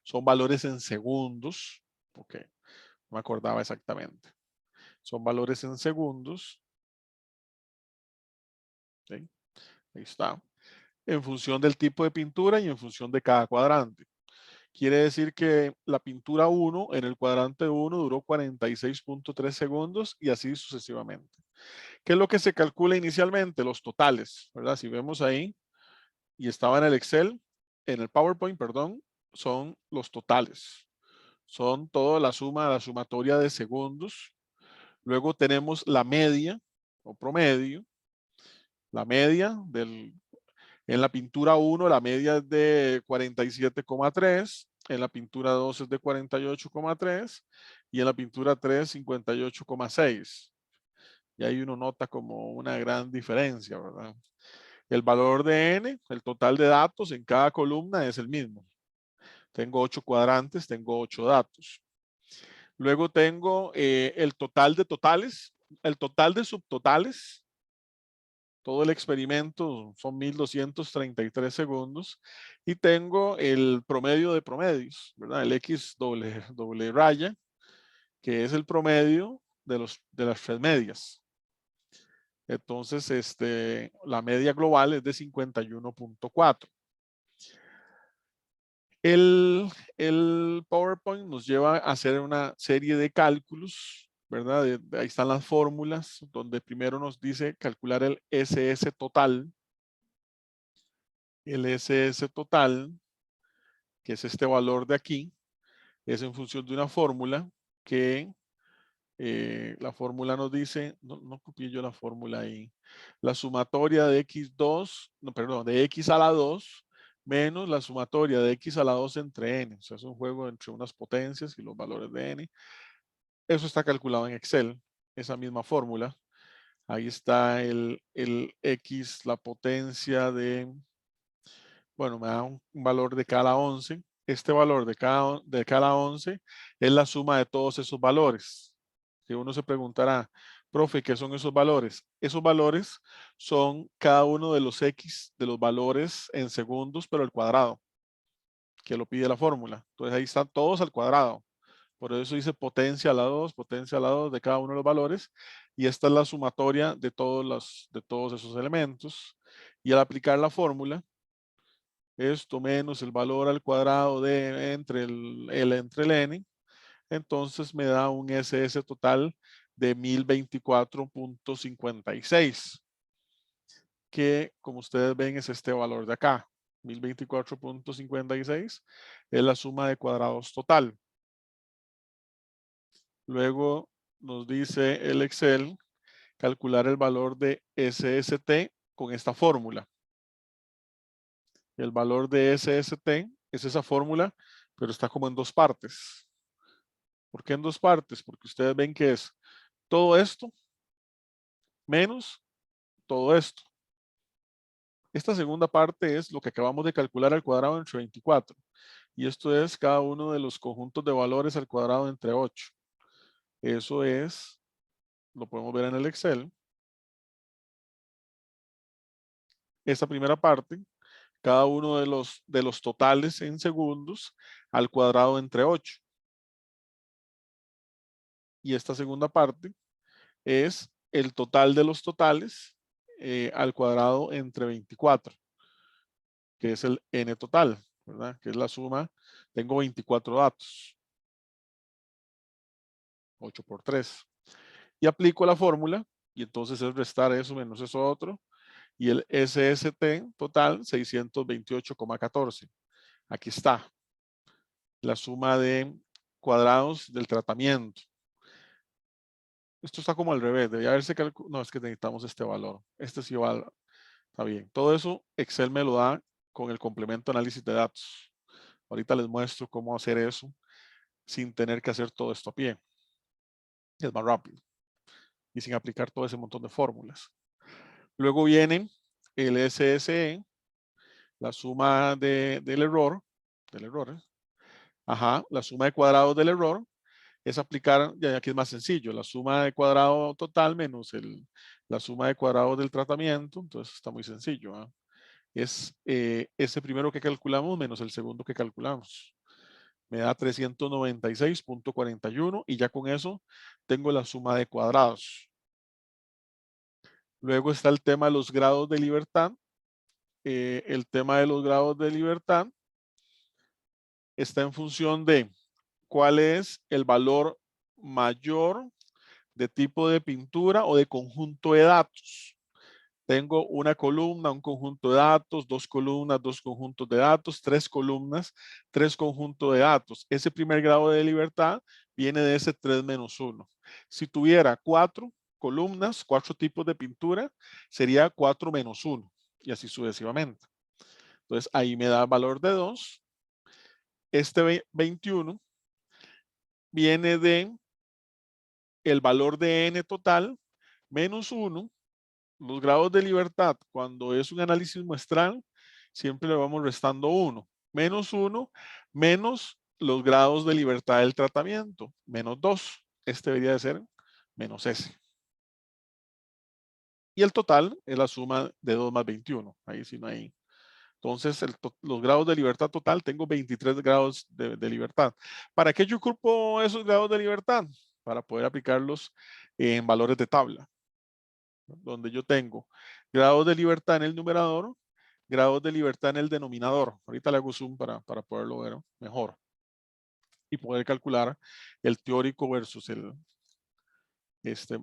son valores en segundos. Ok, no me acordaba exactamente. Son valores en segundos. ¿Sí? Ahí está. En función del tipo de pintura y en función de cada cuadrante. Quiere decir que la pintura 1 en el cuadrante 1 duró 46.3 segundos y así sucesivamente. ¿Qué es lo que se calcula inicialmente? Los totales, ¿verdad? Si vemos ahí, y estaba en el Excel, en el PowerPoint, perdón, son los totales. Son toda la sumatoria de segundos. Luego tenemos la media o promedio. La media en la pintura 1, la media es de 47,3. En la pintura 2 es de 48,3. Y en la pintura 3, 58,6. Y ahí uno nota como una gran diferencia, ¿verdad? El valor de n, el total de datos en cada columna es el mismo. Tengo 8 cuadrantes, tengo 8 datos. Luego tengo el total de totales, el total de subtotales. Todo el experimento son 1233 segundos. Y tengo el promedio de promedios, ¿verdad? El X doble raya, que es el promedio de las 3 medias. Entonces, la media global es de 51.4. El PowerPoint nos lleva a hacer una serie de cálculos, ¿verdad? Ahí están las fórmulas, donde primero nos dice calcular el SS total. El SS total, que es este valor de aquí, es en función de una fórmula que la fórmula nos dice, no copié yo la fórmula ahí, la sumatoria de x2, no, perdón, de x a la 2 menos la sumatoria de x a la 2 entre n. O sea, es un juego entre unas potencias y los valores de n. Eso está calculado en Excel, esa misma fórmula. Ahí está el x, la potencia de, bueno, me da un valor de cada 11. Este valor de cada 11 es la suma de todos esos valores. Que uno se preguntará, profe, ¿qué son esos valores? Esos valores son cada uno de los x de los valores en segundos, pero al cuadrado, que lo pide la fórmula. Entonces ahí están todos al cuadrado. Por eso dice potencia a la 2, potencia a la 2 de cada uno de los valores. Y esta es la sumatoria de todos esos elementos. Y al aplicar la fórmula, esto menos el valor al cuadrado de entre el entre el n, entonces me da un SS total de 1024.56, que como ustedes ven es este valor de acá. 1024.56 es la suma de cuadrados total. Luego nos dice el Excel calcular el valor de SST con esta fórmula. El valor de SST es esa fórmula, pero está como en dos partes. ¿Por qué en dos partes? Porque ustedes ven que es todo esto menos todo esto. Esta segunda parte es lo que acabamos de calcular al cuadrado entre 24. Y esto es cada uno de los conjuntos de valores al cuadrado entre 8. Eso es, lo podemos ver en el Excel. Esta primera parte, cada uno de los totales en segundos al cuadrado entre 8. Y esta segunda parte es el total de los totales al cuadrado entre 24, que es el n total, ¿verdad? Que es la suma. Tengo 24 datos. 8 por 3. Y aplico la fórmula y entonces es restar eso menos eso otro. Y el SST total 628,14. Aquí está la suma de cuadrados del tratamiento. Esto está como al revés, debería haberse calculado. No, es que necesitamos este valor. Este sí va, está bien. Todo eso Excel me lo da con el complemento análisis de datos. Ahorita les muestro cómo hacer eso sin tener que hacer todo esto a pie. Es más rápido y sin aplicar todo ese montón de fórmulas. Luego viene el SSE, la suma del error, ajá, la suma de cuadrados del error, es aplicar, ya aquí es más sencillo, la suma de cuadrado total menos la suma de cuadrados del tratamiento, entonces está muy sencillo. ¿Eh? Es ese primero que calculamos menos el segundo que calculamos. Me da 396.41 y ya con eso tengo la suma de cuadrados. Luego está el tema de los grados de libertad. El tema de los grados de libertad está en función de cuál es el valor mayor de tipo de pintura o de conjunto de datos. Tengo una columna, un conjunto de datos, dos columnas, dos conjuntos de datos, tres columnas, tres conjuntos de datos. Ese primer grado de libertad viene de ese 3 menos 1. Si tuviera cuatro columnas, cuatro tipos de pintura, sería 4 menos 1 y así sucesivamente. Entonces ahí me da valor de 2. Este 21 viene de el valor de n total menos 1. Los grados de libertad, cuando es un análisis muestral, siempre le vamos restando 1. Menos 1 menos los grados de libertad del tratamiento, menos 2. Este debería de ser menos S. Y el total es la suma de 2 más 21. Ahí sí no hay. Entonces, los grados de libertad total, tengo 23 grados de libertad. ¿Para qué yo ocupo esos grados de libertad? Para poder aplicarlos en valores de tabla, donde yo tengo grados de libertad en el numerador, grados de libertad en el denominador. Ahorita le hago zoom para poderlo ver mejor y poder calcular el teórico versus el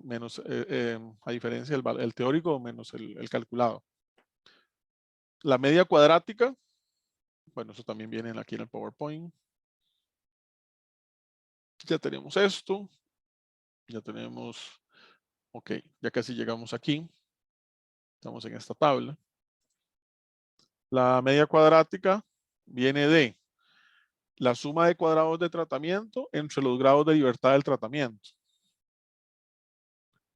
menos, a diferencia el teórico menos el calculado. La media cuadrática, bueno, eso también viene aquí en el PowerPoint. Ya tenemos esto, ya tenemos, ok, ya casi llegamos aquí. Estamos en esta tabla. La media cuadrática viene de la suma de cuadrados de tratamiento entre los grados de libertad del tratamiento.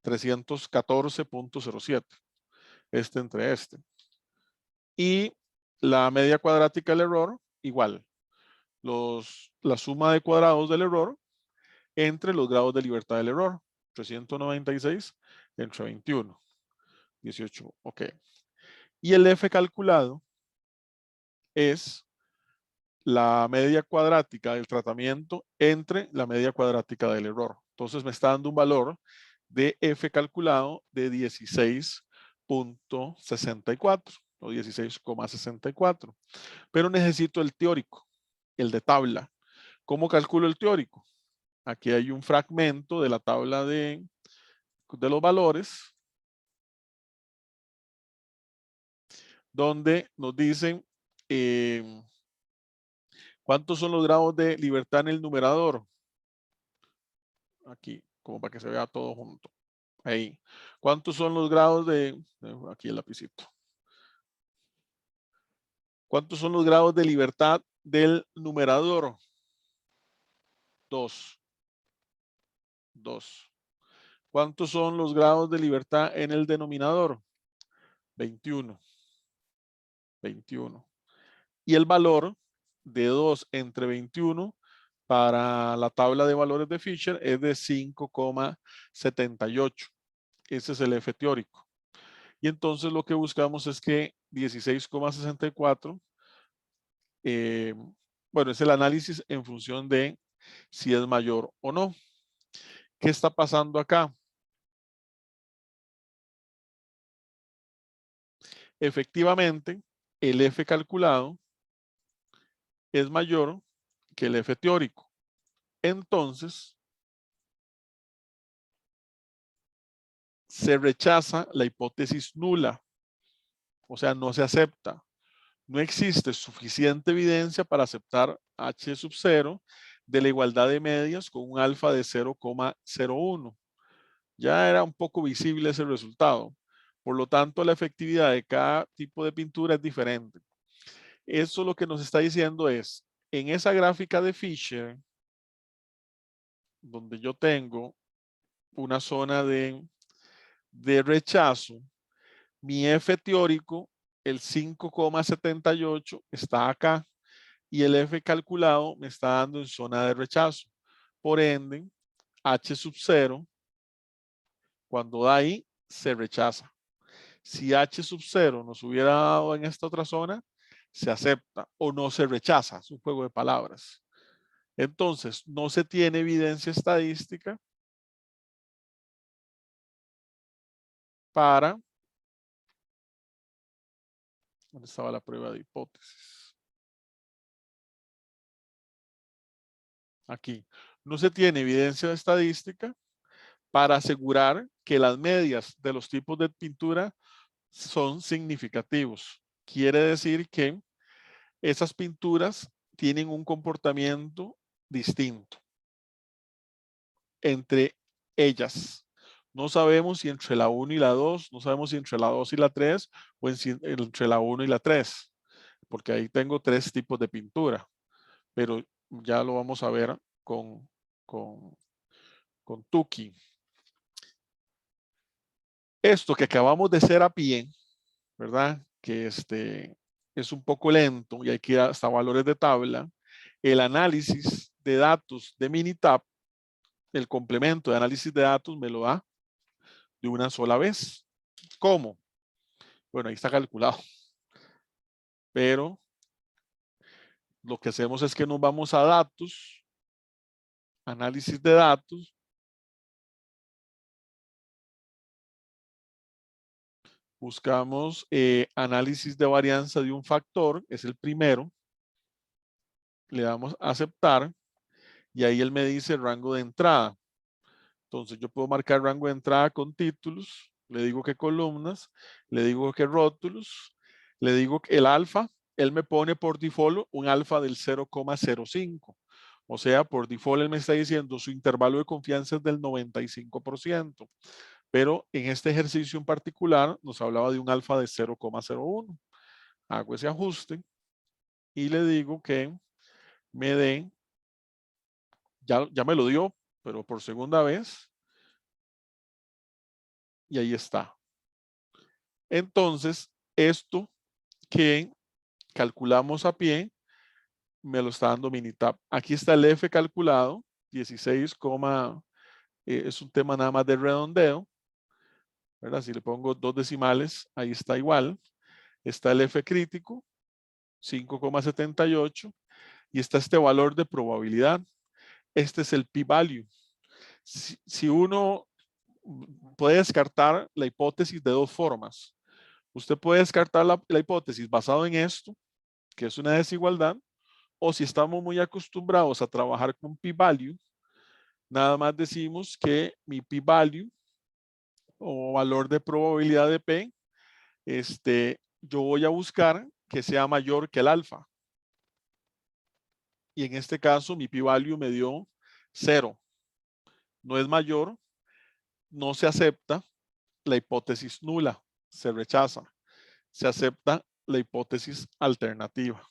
314.07. Este entre este. Y la media cuadrática del error, igual. La suma de cuadrados del error entre los grados de libertad del error. 396 entre 21. 18. Ok. Y el F calculado es la media cuadrática del tratamiento entre la media cuadrática del error. Entonces me está dando un valor de F calculado de 16.64 o 16,64. Pero necesito el teórico, el de tabla. ¿Cómo calculo el teórico? Aquí hay un fragmento de la tabla de los valores donde nos dicen cuántos son los grados de libertad en el numerador. Aquí, como para que se vea todo junto. Ahí. ¿Cuántos son los grados aquí el lapicito? ¿Cuántos son los grados de libertad del numerador? 2. 2. ¿Cuántos son los grados de libertad en el denominador? 21. 21. Y el valor de 2 entre 21 para la tabla de valores de Fisher es de 5,78. Ese es el F teórico. Y entonces lo que buscamos es que 16,64, bueno, es el análisis en función de si es mayor o no. ¿Qué está pasando acá? Efectivamente, el F calculado es mayor que el F teórico. Entonces, se rechaza la hipótesis nula, o sea, no se acepta. No existe suficiente evidencia para aceptar H sub 0 de la igualdad de medias con un alfa de 0,01. Ya era un poco visible ese resultado. Por lo tanto, la efectividad de cada tipo de pintura es diferente. Eso lo que nos está diciendo es, en esa gráfica de Fisher, donde yo tengo una zona de rechazo, mi F teórico, el 5,78, está acá y el F calculado me está dando en zona de rechazo. Por ende, H sub 0, cuando da ahí, se rechaza. Si H sub 0 nos hubiera dado en esta otra zona, se acepta o no se rechaza. Es un juego de palabras. Entonces, no se tiene evidencia estadística para... ¿Dónde estaba la prueba de hipótesis? Aquí. No se tiene evidencia estadística para asegurar que las medias de los tipos de pintura son significativos. Quiere decir que esas pinturas tienen un comportamiento distinto entre ellas. No sabemos si entre la 1 y la 2, no sabemos si entre la 2 y la 3 o entre la 1 y la 3, porque ahí tengo 3 tipos de pintura, pero ya lo vamos a ver con Tuki. Esto que acabamos de hacer a pie, ¿verdad? Que es un poco lento y hay que ir hasta valores de tabla. El análisis de datos de Minitab, el complemento de análisis de datos me lo da de una sola vez. ¿Cómo? Bueno, ahí está calculado. Pero lo que hacemos es que nos vamos a datos, análisis de datos. Buscamos análisis de varianza de un factor, es el primero. Le damos a aceptar y ahí él me dice rango de entrada. Entonces yo puedo marcar rango de entrada con títulos, le digo que columnas, le digo que rótulos, le digo que el alfa, él me pone por default un alfa del 0,05. O sea, por default él me está diciendo su intervalo de confianza es del 95%. Pero en este ejercicio en particular nos hablaba de un alfa de 0,01. Hago ese ajuste y le digo que me dé, ya me lo dio, pero por segunda vez. Y ahí está. Entonces, esto que calculamos a pie, me lo está dando Minitab. Aquí está el F calculado, 16, es un tema nada más de redondeo, ¿verdad? Si le pongo 2 decimales, ahí está igual. Está el F crítico, 5,78, y está este valor de probabilidad. Este es el p-value. Si uno puede descartar la hipótesis de dos formas. Usted puede descartar la hipótesis basado en esto, que es una desigualdad, o si estamos muy acostumbrados a trabajar con p-value, nada más decimos que mi p-value o valor de probabilidad de p, yo voy a buscar que sea mayor que el alfa. Y en este caso mi p-value me dio 0. No es mayor, no se acepta la hipótesis nula, se rechaza. Se acepta la hipótesis alternativa.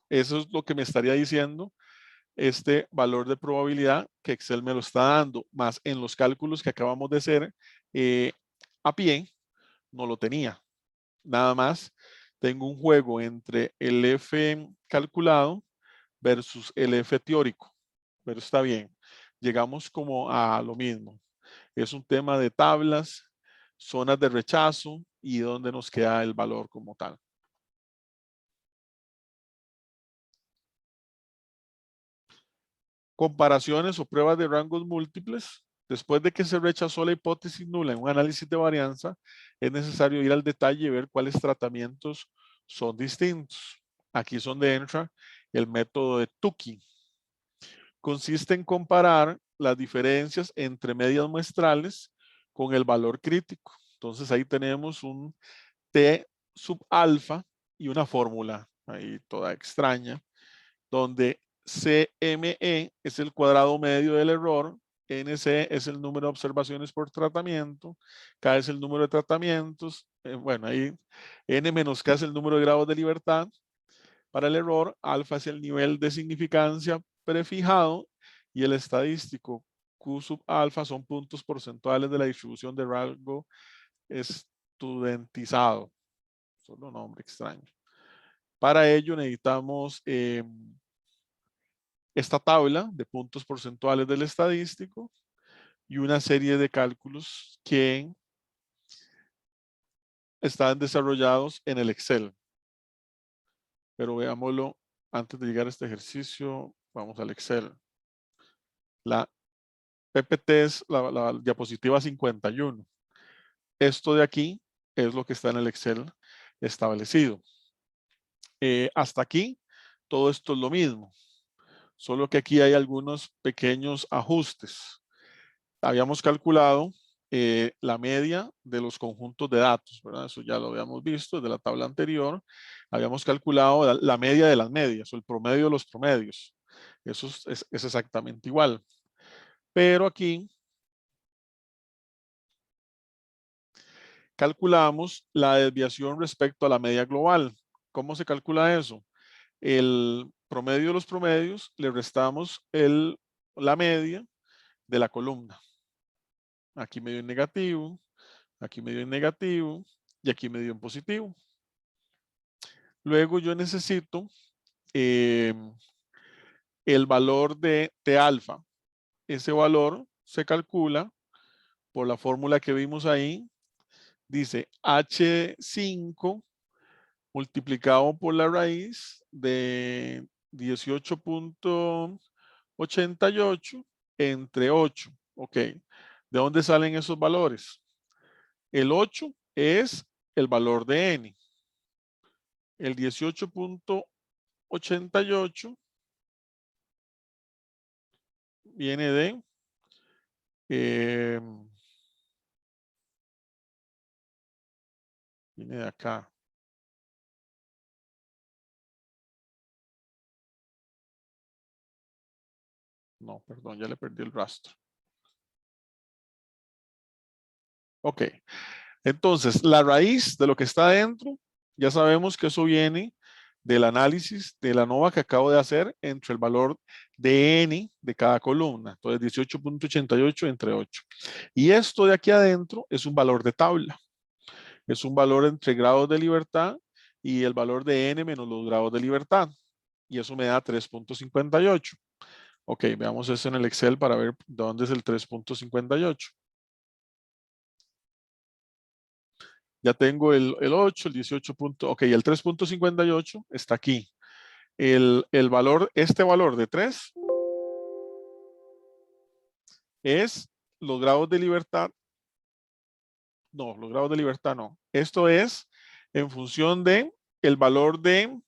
Eso es lo que me estaría diciendo este valor de probabilidad que Excel me lo está dando, más en los cálculos que acabamos de hacer a pie, no lo tenía. Nada más tengo un juego entre el F calculado versus el F teórico, pero está bien. Llegamos como a lo mismo. Es un tema de tablas, zonas de rechazo y dónde nos queda el valor como tal. Comparaciones o pruebas de rangos múltiples. Después de que se rechazó la hipótesis nula en un análisis de varianza, es necesario ir al detalle y ver cuáles tratamientos son distintos. Aquí es donde entra el método de Tukey. Consiste en comparar las diferencias entre medias muestrales con el valor crítico. Entonces ahí tenemos un T sub alfa y una fórmula ahí toda extraña, donde CME es el cuadrado medio del error, NC es el número de observaciones por tratamiento, K es el número de tratamientos, bueno, ahí N menos K es el número de grados de libertad para el error, alfa es el nivel de significancia prefijado y el estadístico Q sub alfa son puntos porcentuales de la distribución de rango estudentizado. Solo nombre extraño. Para ello necesitamos esta tabla de puntos porcentuales del estadístico y una serie de cálculos que están desarrollados en el Excel. Pero veámoslo antes de llegar a este ejercicio. Vamos al Excel. La PPT es la diapositiva 51. Esto de aquí es lo que está en el Excel establecido. Hasta aquí, todo esto es lo mismo. Solo que aquí hay algunos pequeños ajustes. Habíamos calculado la media de los conjuntos de datos, ¿verdad? Eso ya lo habíamos visto desde la tabla anterior. Habíamos calculado la media de las medias o el promedio de los promedios. Eso es exactamente igual. Pero aquí calculamos la desviación respecto a la media global. ¿Cómo se calcula eso? El promedio de los promedios le restamos la media de la columna. Aquí me dio en negativo, aquí me dio en negativo y aquí me dio en positivo. Luego yo necesito el valor de T alfa. Ese valor se calcula por la fórmula que vimos ahí. Dice H5 multiplicado por la raíz de 18.88 entre 8. Ok. ¿De dónde salen esos valores? El 8 es el valor de n. El 18.88 viene de acá. No, perdón, ya le perdí el rastro. Ok. Entonces, la raíz de lo que está adentro, ya sabemos que eso viene del análisis de la ANOVA que acabo de hacer entre el valor de n de cada columna. Entonces, 18.88 entre 8. Y esto de aquí adentro es un valor de tabla. Es un valor entre grados de libertad y el valor de n menos los grados de libertad. Y eso me da 3.58. Ok, veamos eso en el Excel para ver dónde es el 3.58. Ya tengo el 8, el 18. Ok, el 3.58 está aquí. El valor, este valor de 3 es los grados de libertad. No, los grados de libertad no. Esto es en función de el valor de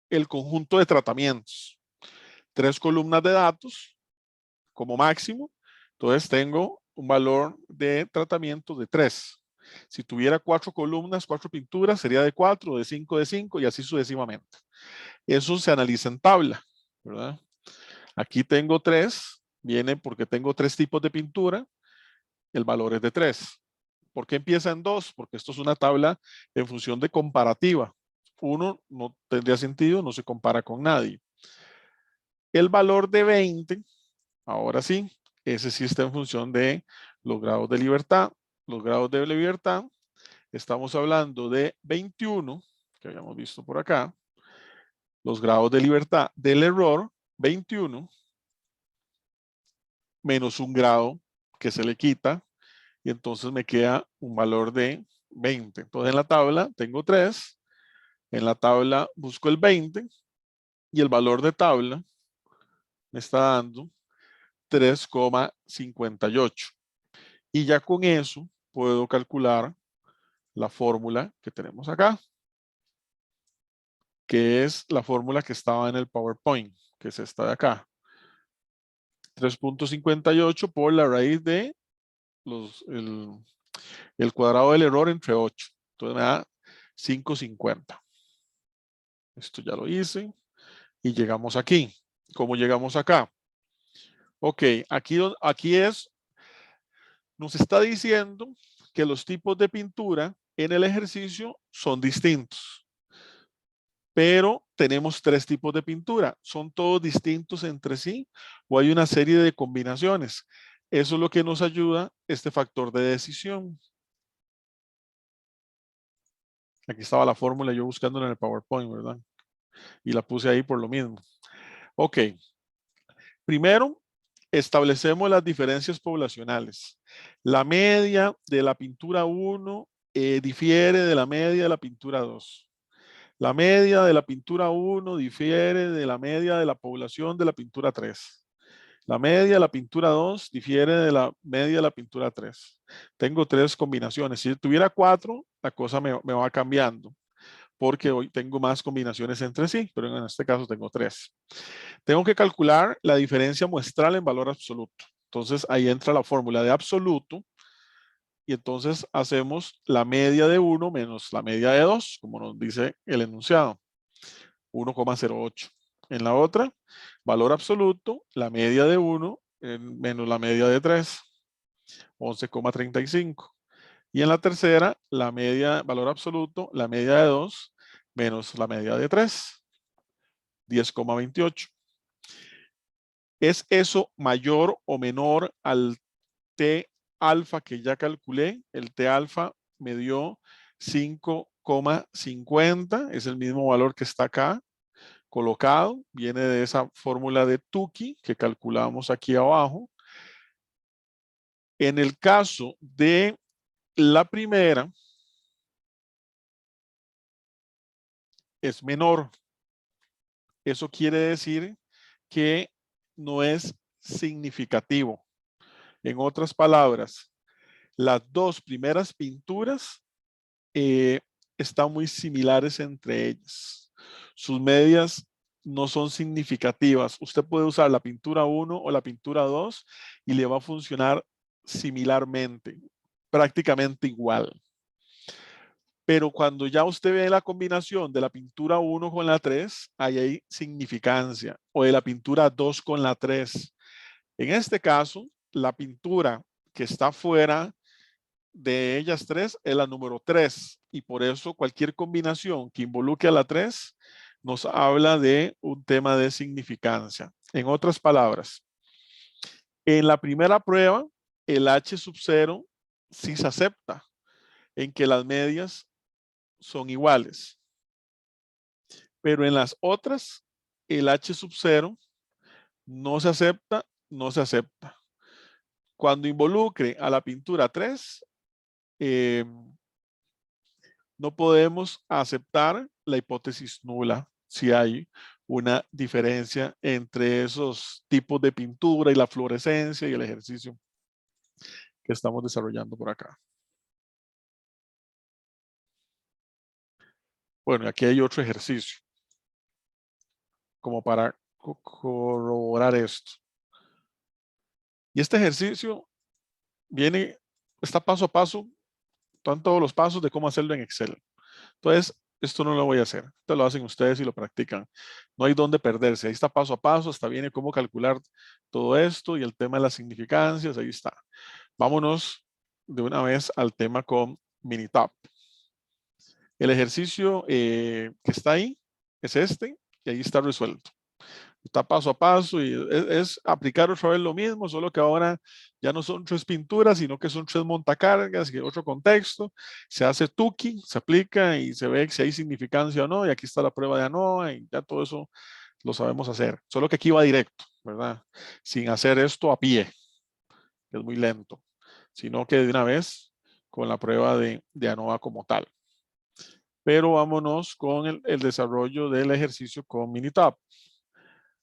el conjunto de tratamientos. 3 columnas de datos como máximo. Entonces tengo un valor de tratamiento de 3. Si tuviera 4 columnas, 4 pinturas, sería de 4, de 5, de 5 y así sucesivamente. Eso se analiza en tabla, ¿verdad? Aquí tengo 3, viene porque tengo 3 tipos de pintura, el valor es de 3. ¿Por qué empieza en 2? Porque esto es una tabla en función de comparativa. 1 no tendría sentido, no se compara con nadie. El valor de 20, ahora sí, ese sí está en función de los grados de libertad. Los grados de libertad, estamos hablando de 21, que habíamos visto por acá. Los grados de libertad del error, 21, menos un grado que se le quita, y entonces me queda un valor de 20. Entonces en la tabla tengo 3, en la tabla busco el 20, y el valor de tabla me está dando 3,58. Y ya con eso puedo calcular la fórmula que tenemos acá, que es la fórmula que estaba en el PowerPoint, que es esta de acá. 3,58 por la raíz de el cuadrado del error entre 8. Entonces me da 5,50. Esto ya lo hice. Y llegamos aquí. ¿Cómo llegamos acá? Ok, aquí nos está diciendo que los tipos de pintura en el ejercicio son distintos. Pero tenemos 3 tipos de pintura. ¿Son todos distintos entre sí o hay una serie de combinaciones? Eso es lo que nos ayuda este factor de decisión. Aquí estaba la fórmula yo buscándola en el PowerPoint, ¿verdad? Y la puse ahí por lo mismo. Ok. Primero, establecemos las diferencias poblacionales. La media de la pintura 1 difiere de la media de la pintura 2. La media de la pintura 1 difiere de la media de la población de la pintura 3. La media de la pintura 2 difiere de la media de la pintura 3. Tengo 3 combinaciones. Si tuviera 4, la cosa me va cambiando, porque hoy tengo más combinaciones entre sí, pero en este caso tengo 3. Tengo que calcular la diferencia muestral en valor absoluto. Entonces ahí entra la fórmula de absoluto, y entonces hacemos la media de 1 menos la media de 2, como nos dice el enunciado, 1,08. En la otra, valor absoluto, la media de 1 menos la media de 3, 11,35. Y en la tercera, la media, valor absoluto, la media de 2 menos la media de 3, 10,28. ¿Es eso mayor o menor al T alfa que ya calculé? El T alfa me dio 5,50, es el mismo valor que está acá colocado, viene de esa fórmula de Tukey que calculamos aquí abajo. En el caso de la primera, es menor. Eso quiere decir que no es significativo. En otras palabras, las 2 primeras pinturas están muy similares entre ellas. Sus medias no son significativas. Usted puede usar la pintura 1 o la pintura 2 y le va a funcionar similarmente, prácticamente igual. Pero cuando ya usted ve la combinación de la pintura 1 con la 3, ahí hay significancia, o de la pintura 2 con la 3. En este caso, la pintura que está fuera de ellas 3 es la número 3, y por eso cualquier combinación que involucre a la 3 nos habla de un tema de significancia. En otras palabras, en la primera prueba, el H sub 0 sí se acepta, en que las medias son iguales. Pero en las otras, el H sub 0 no se acepta, no se acepta. Cuando involucre a la pintura 3, no podemos aceptar la hipótesis nula si hay una diferencia entre esos tipos de pintura y la fluorescencia y el ejercicio que estamos desarrollando por acá. Bueno, aquí hay otro ejercicio como para corroborar esto. Y este ejercicio está paso a paso, están todos los pasos de cómo hacerlo en Excel. Entonces, esto no lo voy a hacer. Esto lo hacen ustedes y lo practican. No hay dónde perderse. Ahí está paso a paso. Hasta viene cómo calcular todo esto y el tema de las significancias. Ahí está. Vámonos de una vez al tema con Minitab. El ejercicio que está ahí es este y ahí está resuelto. Está paso a paso y es aplicar otra vez lo mismo, solo que ahora ya no son 3 pinturas, sino que son 3 montacargas, que otro contexto. Se hace Tuki, se aplica y se ve si hay significancia o no. Y aquí está la prueba de ANOVA y ya todo eso lo sabemos hacer. Solo que aquí va directo, ¿verdad? Sin hacer esto a pie, que es muy lento, sino que de una vez con la prueba de ANOVA como tal. Pero vámonos con el desarrollo del ejercicio con Minitab.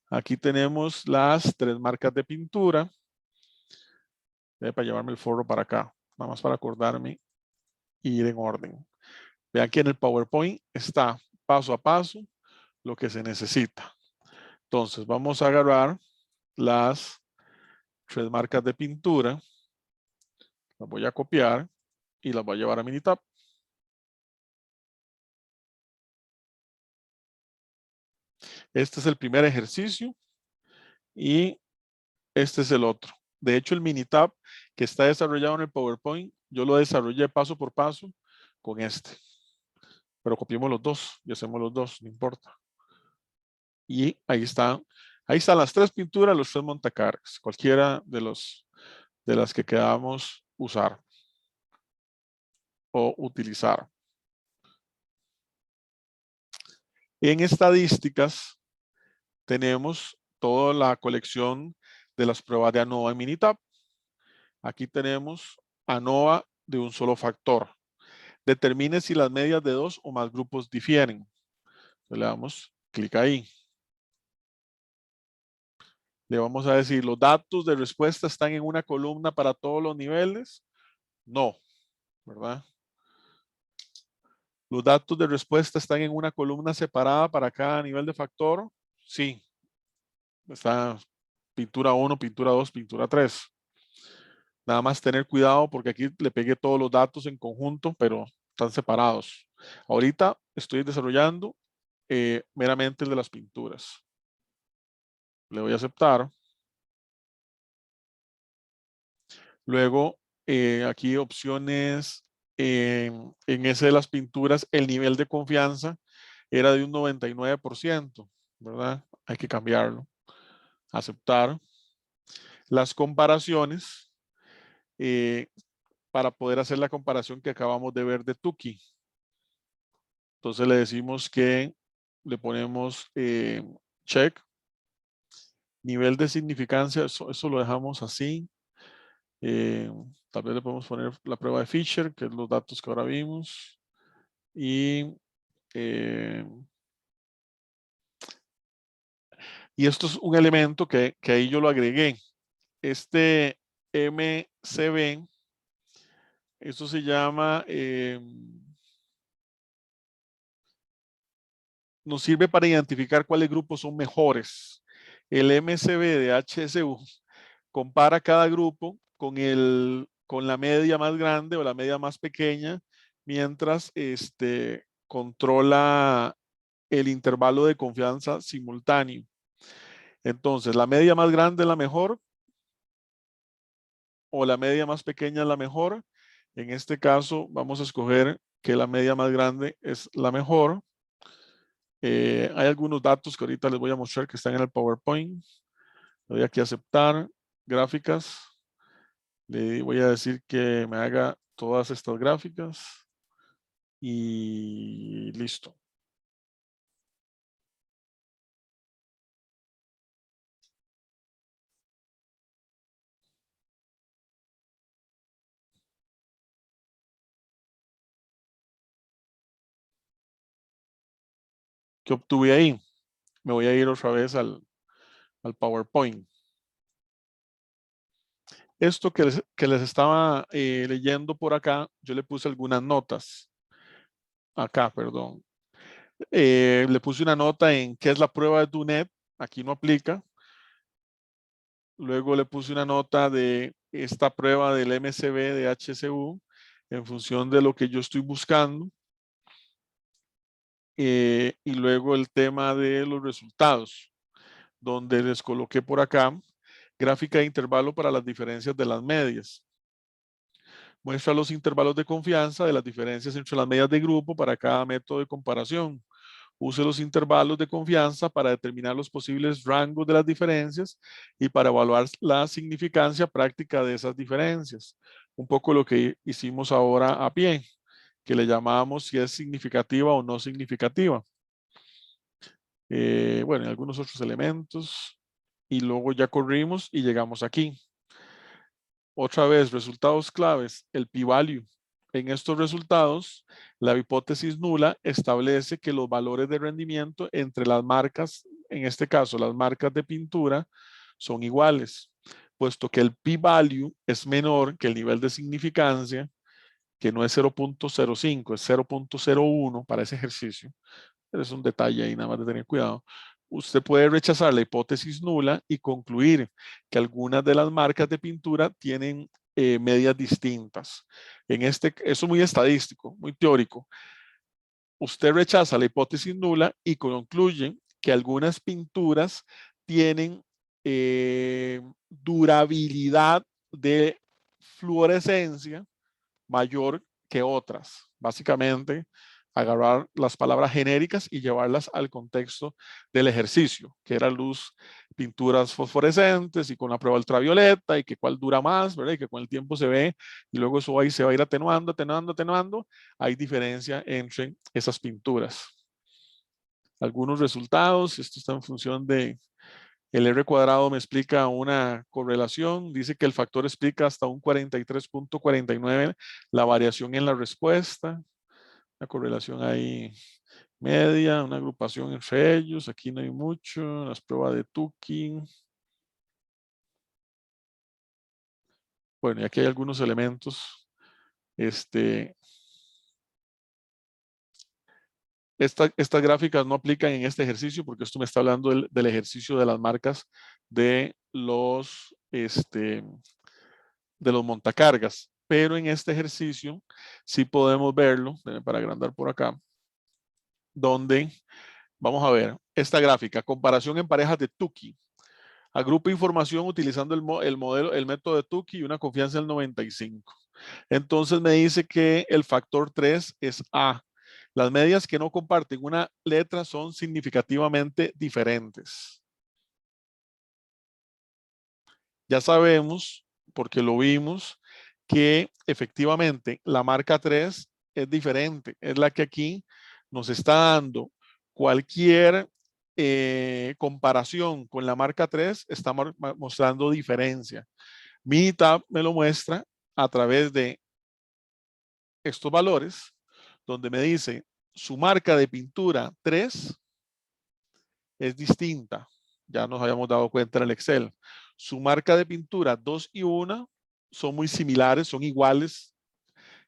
Aquí tenemos las 3 marcas de pintura. Para llevarme el forro para acá, nada más para acordarme y ir en orden. Vean que en el PowerPoint está paso a paso lo que se necesita. Entonces vamos a agarrar las 3 marcas de pintura, las voy a copiar y las voy a llevar a Minitab. Este es el primer ejercicio y este es el otro. De hecho, el Minitab que está desarrollado en el PowerPoint, yo lo desarrollé paso por paso con este. Pero copiemos los dos y hacemos los dos, no importa. Y ahí están las 3 pinturas, los 3 montacargas, cualquiera de las que queramos usar o utilizar. En estadísticas tenemos toda la colección de las pruebas de ANOVA en Minitab. Aquí tenemos ANOVA de un solo factor. Determine si las medias de 2 o más grupos difieren. Le damos clic ahí. Le vamos a decir, ¿los datos de respuesta están en una columna para todos los niveles? No, ¿verdad? ¿Los datos de respuesta están en una columna separada para cada nivel de factor? Sí. Está pintura 1, pintura 2, pintura 3. Nada más tener cuidado porque aquí le pegué todos los datos en conjunto, pero están separados. Ahorita estoy desarrollando meramente el de las pinturas. Le voy a aceptar. Luego, aquí opciones, en ese de las pinturas, el nivel de confianza era de un 99%, ¿verdad? Hay que cambiarlo. Aceptar. Las comparaciones, para poder hacer la comparación que acabamos de ver de Tuki. Entonces le decimos que le ponemos check. Nivel de significancia, eso lo dejamos así. Tal vez le podemos poner la prueba de Fisher, que es los datos que ahora vimos. Y esto es un elemento que ahí yo lo agregué. Este MCB, esto se llama, nos sirve para identificar cuáles grupos son mejores. El MCB de HSU compara cada grupo con la media más grande o la media más pequeña, mientras controla el intervalo de confianza simultáneo. Entonces, la media más grande es la mejor o la media más pequeña es la mejor. En este caso, vamos a escoger que la media más grande es la mejor. Hay algunos datos que ahorita les voy a mostrar que están en el PowerPoint. Le doy aquí a aceptar, gráficas. Le voy a decir que me haga todas estas gráficas y listo. ¿Qué obtuve ahí? Me voy a ir otra vez al PowerPoint. Esto que les estaba leyendo por acá, yo le puse algunas notas. Acá, perdón. Le puse una nota en qué es la prueba de DUNET. Aquí no aplica. Luego le puse una nota de esta prueba del MCB de HSU en función de lo que yo estoy buscando. Y luego el tema de los resultados, donde les coloqué por acá gráfica de intervalo para las diferencias de las medias. Muestra los intervalos de confianza de las diferencias entre las medias de grupo para cada método de comparación. Use los intervalos de confianza para determinar los posibles rangos de las diferencias y para evaluar la significancia práctica de esas diferencias. Un poco lo que hicimos ahora a pie, que le llamamos si es significativa o no significativa. Bueno, y algunos otros elementos. Y luego ya corrimos y llegamos aquí. Otra vez, resultados claves, el p-value. En estos resultados, la hipótesis nula establece que los valores de rendimiento entre las marcas, en este caso las marcas de pintura, son iguales, puesto que el p-value es menor que el nivel de significancia, que no es 0.05, es 0.01 para ese ejercicio. Pero es un detalle ahí, nada más de tener cuidado. Usted puede rechazar la hipótesis nula y concluir que algunas de las marcas de pintura tienen medias distintas. Eso es muy estadístico, muy teórico. Usted rechaza la hipótesis nula y concluye que algunas pinturas tienen durabilidad de fluorescencia mayor que otras. Básicamente, agarrar las palabras genéricas y llevarlas al contexto del ejercicio, que era luz, pinturas fosforescentes y con la prueba ultravioleta y que cuál dura más, ¿verdad? Y que con el tiempo se ve y luego eso ahí se va a ir atenuando, atenuando, atenuando. Hay diferencia entre esas pinturas. Algunos resultados, esto está en función de el R cuadrado me explica una correlación, dice que el factor explica hasta un 43.49 la variación en la respuesta, una correlación ahí media, una agrupación entre ellos, aquí no hay mucho, las pruebas de Tukey. Bueno, y aquí hay algunos elementos. Estas gráficas no aplican en este ejercicio porque esto me está hablando del ejercicio de las marcas de los montacargas. Pero en este ejercicio sí podemos verlo, para agrandar por acá, donde vamos a ver esta gráfica, comparación en parejas de Tukey. Agrupa información utilizando el método de Tukey y una confianza del 95. Entonces me dice que el factor 3 es A. Las medias que no comparten una letra son significativamente diferentes. Ya sabemos, porque lo vimos, que efectivamente la marca 3 es diferente. Es la que aquí nos está dando cualquier comparación con la marca 3, está mostrando diferencia. Minitab me lo muestra a través de estos valores, donde me dice su marca de pintura 3 es distinta. Ya nos habíamos dado cuenta en el Excel. Su marca de pintura 2 y 1 son muy similares, son iguales.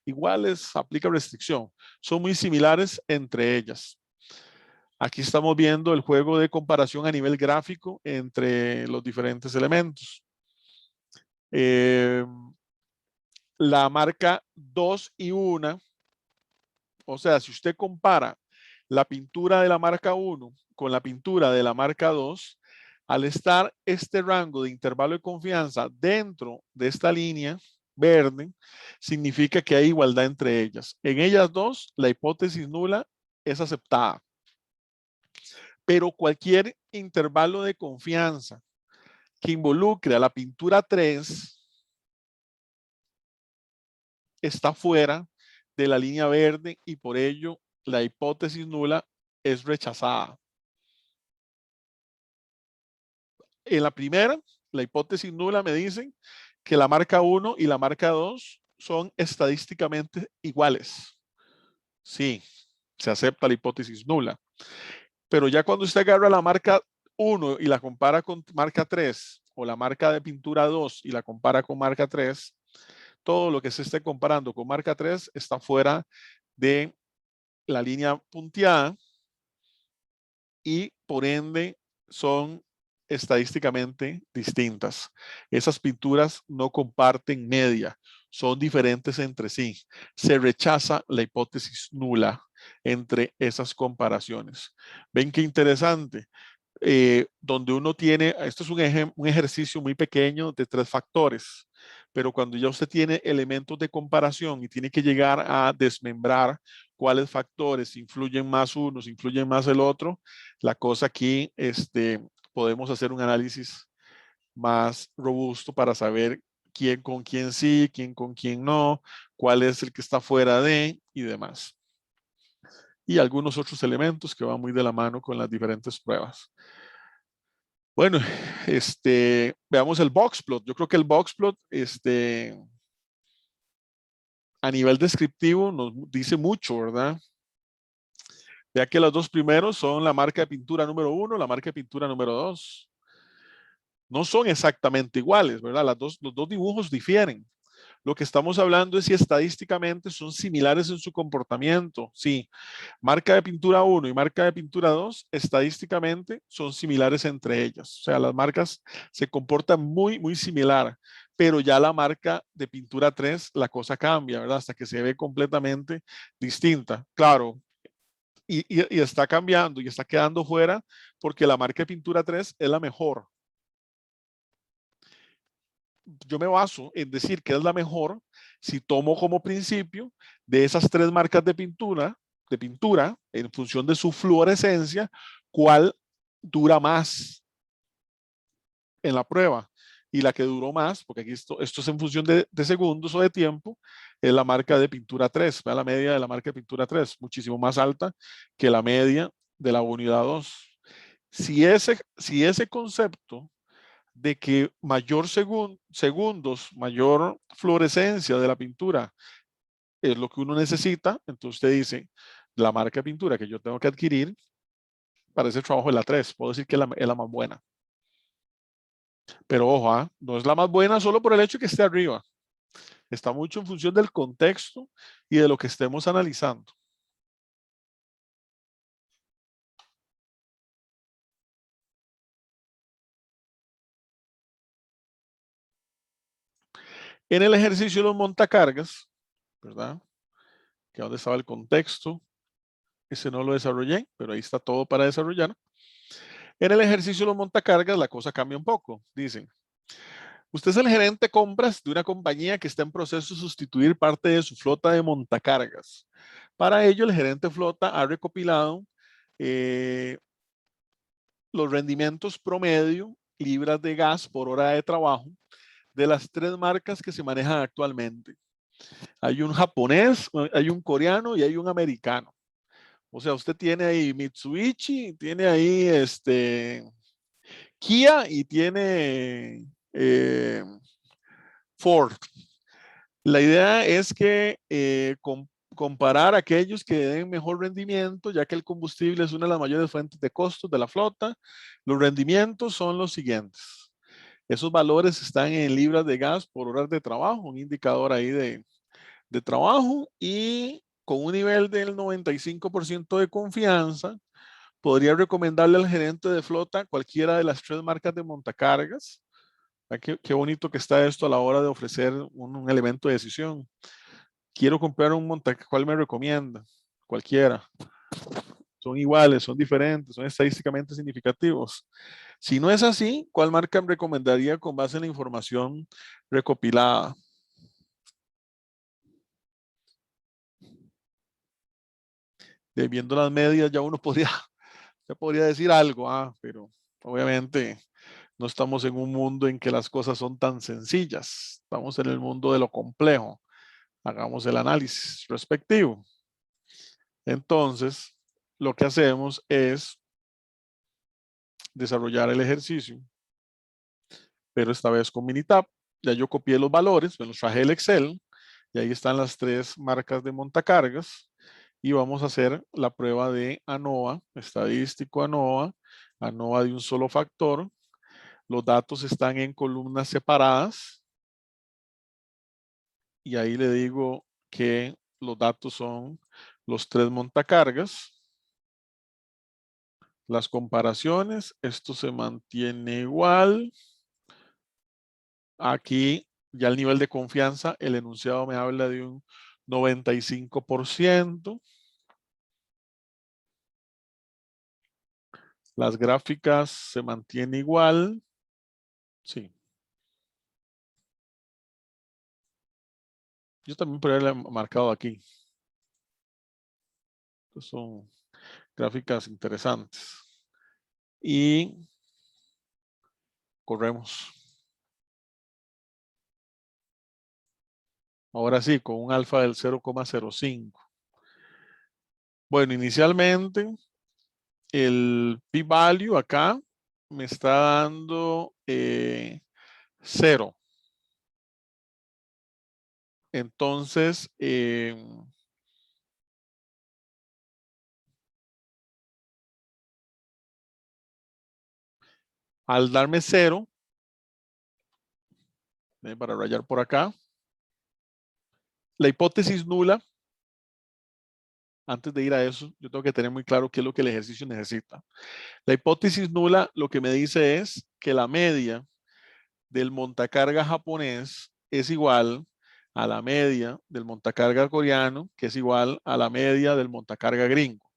Iguales, aplica restricción. Son muy similares entre ellas. Aquí estamos viendo el juego de comparación a nivel gráfico entre los diferentes elementos. La marca 2 y 1, o sea, si usted compara la pintura de la marca 1 con la pintura de la marca 2, al estar este rango de intervalo de confianza dentro de esta línea verde, significa que hay igualdad entre ellas. En ellas dos, la hipótesis nula es aceptada. Pero cualquier intervalo de confianza que involucre a la pintura 3 está fuera de la línea verde y por ello la hipótesis nula es rechazada. En la primera, la hipótesis nula me dicen que la marca 1 y la marca 2 son estadísticamente iguales. Sí, se acepta la hipótesis nula. Pero ya cuando usted agarra la marca 1 y la compara con marca 3 o la marca de pintura 2 y la compara con marca 3, todo lo que se esté comparando con marca 3 está fuera de la línea punteada y por ende son estadísticamente distintas. Esas pinturas no comparten media, son diferentes entre sí. Se rechaza la hipótesis nula entre esas comparaciones. ¿Ven qué interesante? Donde uno tiene, esto es un ejercicio muy pequeño de 3 factores, pero cuando ya usted tiene elementos de comparación y tiene que llegar a desmembrar cuáles factores influyen más unos, influyen más el otro, la cosa aquí, podemos hacer un análisis más robusto para saber quién con quién sí, quién con quién no, cuál es el que está fuera de y demás. Y algunos otros elementos que van muy de la mano con las diferentes pruebas. Bueno, veamos el boxplot. Yo creo que el boxplot, a nivel descriptivo nos dice mucho, ¿verdad? Ya que los dos primeros son la marca de pintura número 1, la marca de pintura número 2. No son exactamente iguales, ¿verdad? Los dos dibujos difieren. Lo que estamos hablando es si estadísticamente son similares en su comportamiento. Sí, marca de pintura 1 y marca de pintura 2 estadísticamente son similares entre ellas. O sea, las marcas se comportan muy, muy similar, pero ya la marca de pintura 3, la cosa cambia, ¿verdad? Hasta que se ve completamente distinta. Claro, y está cambiando y está quedando fuera porque la marca de pintura 3 es la mejor. Yo me baso en decir que es la mejor si tomo como principio de esas 3 marcas de pintura, en función de su fluorescencia, cuál dura más en la prueba. Y la que duró más, porque aquí esto es en función de segundos o de tiempo, es la marca de pintura 3, la media de la marca de pintura 3, muchísimo más alta que la media de la unidad 2. Si ese concepto de que mayor segundos, mayor fluorescencia de la pintura es lo que uno necesita, entonces usted dice, la marca de pintura que yo tengo que adquirir para ese trabajo es la 3, puedo decir que es la más buena. Pero ojo, no es la más buena solo por el hecho de que esté arriba. Está mucho en función del contexto y de lo que estemos analizando. En el ejercicio de los montacargas, ¿verdad? Que donde estaba el contexto, ese no lo desarrollé, pero ahí está todo para desarrollar. En el ejercicio de los montacargas la cosa cambia un poco. Dicen, usted es el gerente de compras de una compañía que está en proceso de sustituir parte de su flota de montacargas. Para ello, el gerente de flota ha recopilado los rendimientos promedio, libras de gas por hora de trabajo, de las 3 marcas que se manejan actualmente. Hay un japonés, hay un coreano y hay un americano. O sea, usted tiene ahí Mitsubishi, tiene ahí Kia y tiene Ford. La idea es que comparar aquellos que den mejor rendimiento, ya que el combustible es una de las mayores fuentes de costos de la flota. Los rendimientos son los siguientes. Esos valores están en libras de gas por horas de trabajo, un indicador ahí de trabajo, y con un nivel del 95% de confianza, podría recomendarle al gerente de flota cualquiera de las 3 marcas de montacargas. Qué bonito que está esto a la hora de ofrecer un elemento de decisión. Quiero comprar un montacargas, ¿cuál me recomienda? Cualquiera. Son iguales, son diferentes, son estadísticamente significativos. Si no es así, ¿cuál marca me recomendaría con base en la información recopilada? Viendo las medias, ya uno ya podría decir algo, pero obviamente no estamos en un mundo en que las cosas son tan sencillas. Estamos en el mundo de lo complejo. Hagamos el análisis respectivo. Entonces, lo que hacemos es desarrollar el ejercicio, pero esta vez con Minitab. Ya yo copié los valores, me los traje el Excel y ahí están las 3 marcas de montacargas y vamos a hacer la prueba de ANOVA, estadístico ANOVA, ANOVA de un solo factor. Los datos están en columnas separadas y ahí le digo que los datos son los 3 montacargas. Las comparaciones, esto se mantiene igual. Aquí ya el nivel de confianza, el enunciado me habla de un 95%. Las gráficas se mantiene igual. Sí. Yo también podría haberle marcado aquí. Son gráficas interesantes. Y corremos. Ahora sí, con un alfa del 0,05. Bueno, inicialmente el p-value acá me está dando 0. Entonces, al darme 0, para rayar por acá, la hipótesis nula, antes de ir a eso, yo tengo que tener muy claro qué es lo que el ejercicio necesita. La hipótesis nula lo que me dice es que la media del montacarga japonés es igual a la media del montacarga coreano, que es igual a la media del montacarga gringo.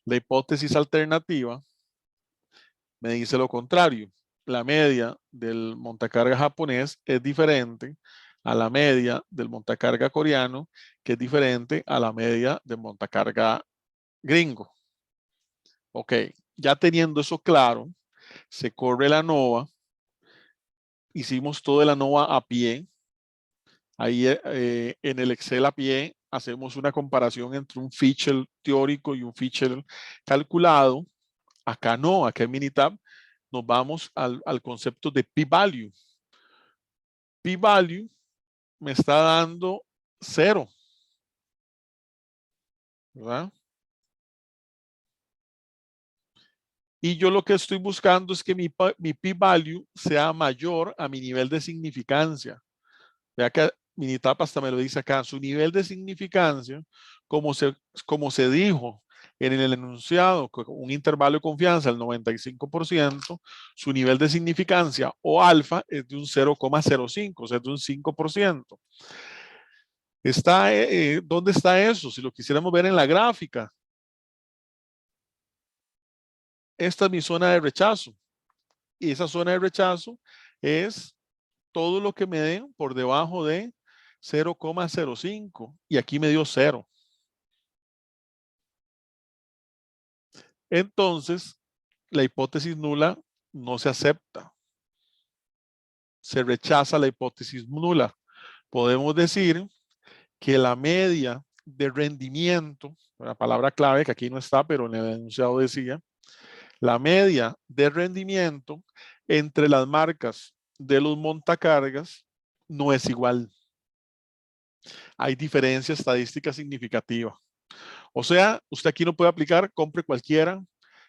La hipótesis alternativa me dice lo contrario. La media del montacarga japonés es diferente a la media del montacarga coreano, que es diferente a la media del montacarga gringo. Ok, ya teniendo eso claro, se corre la ANOVA. Hicimos toda la ANOVA a pie. Ahí en el Excel a pie hacemos una comparación entre un feature teórico y un feature calculado. Acá no, acá en Minitab nos vamos al concepto de p-value. P-value me está dando 0, ¿verdad? Y yo lo que estoy buscando es que mi p-value sea mayor a mi nivel de significancia. Vea que Minitab hasta me lo dice acá, su nivel de significancia, como se dijo en el enunciado, con un intervalo de confianza del 95%, su nivel de significancia o alfa es de un 0,05, o sea, de un 5%. ¿Dónde está eso? Si lo quisiéramos ver en la gráfica, esta es mi zona de rechazo. Y esa zona de rechazo es todo lo que me den por debajo de 0,05. Y aquí me dio 0. Entonces, la hipótesis nula no se acepta. Se rechaza la hipótesis nula. Podemos decir que la media de rendimiento, la palabra clave que aquí no está, pero en el enunciado decía, la media de rendimiento entre las marcas de los montacargas no es igual. Hay diferencia estadística significativa. O sea, usted aquí no puede aplicar, compre cualquiera,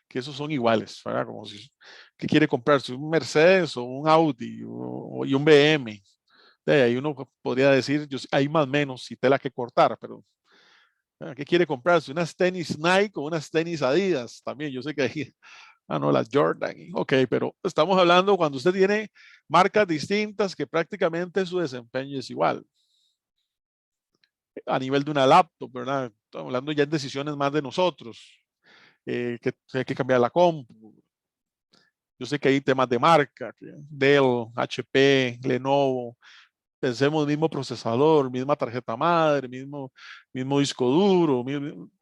que esos son iguales, ¿verdad? Como si, ¿qué quiere comprarse? ¿Un Mercedes o un Audi y un BM? De ahí uno podría decir, hay más o menos si tela que cortar, pero ¿qué quiere comprarse? ¿Unas tenis Nike o unas tenis Adidas? También yo sé que hay, no, las Jordan. Ok, pero estamos hablando cuando usted tiene marcas distintas que prácticamente su desempeño es igual. A nivel de una laptop, ¿verdad? Estamos hablando ya en decisiones más de nosotros, que hay que cambiar la compu. Yo sé que hay temas de marca, Dell, HP, Lenovo, pensemos mismo procesador, misma tarjeta madre, mismo disco duro.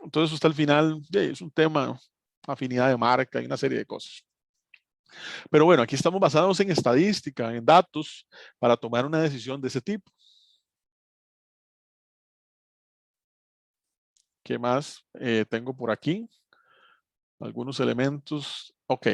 Entonces usted al final es un tema, afinidad de marca y una serie de cosas. Pero bueno, aquí estamos basados en estadística, en datos, para tomar una decisión de ese tipo. ¿Qué más tengo por aquí? Algunos elementos. Ok.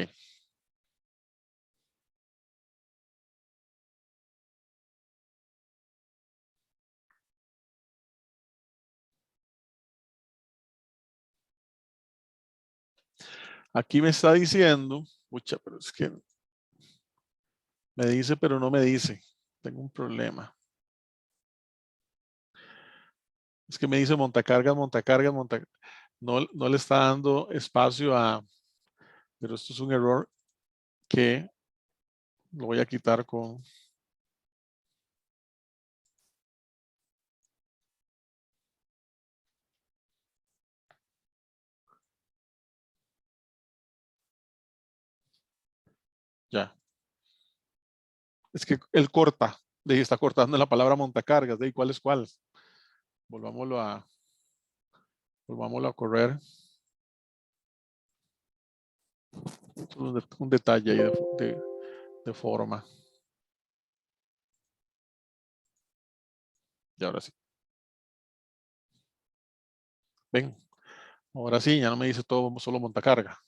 Aquí me está diciendo, pucha, pero es que me dice, pero no me dice. Tengo un problema. Es que me dice montacargas, montacargas, montacargas. No le está dando espacio a, pero esto es un error que lo voy a quitar con, ya. Es que él corta, de ahí está cortando la palabra montacargas, de ahí cuál es cuál. Volvámoslo a Volvámoslo a correr. Un detalle ahí de forma. Y ahora sí. Ven, ahora sí, ya no me dice todo solo montacarga.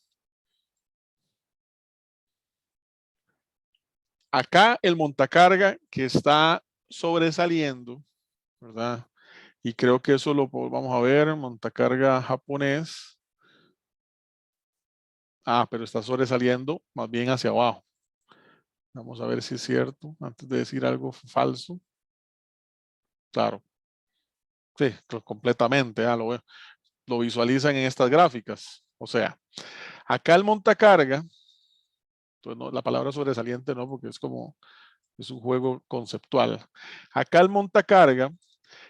Acá el montacarga que está sobresaliendo, ¿verdad? Y creo que eso lo vamos a ver, montacarga japonés. Ah, pero está sobresaliendo más bien hacia abajo. Vamos a ver si es cierto, antes de decir algo falso. Claro, sí, completamente, lo visualizan en estas gráficas. O sea, acá el montacarga, entonces no, la palabra sobresaliente no, porque es como, es un juego conceptual. Acá el montacarga,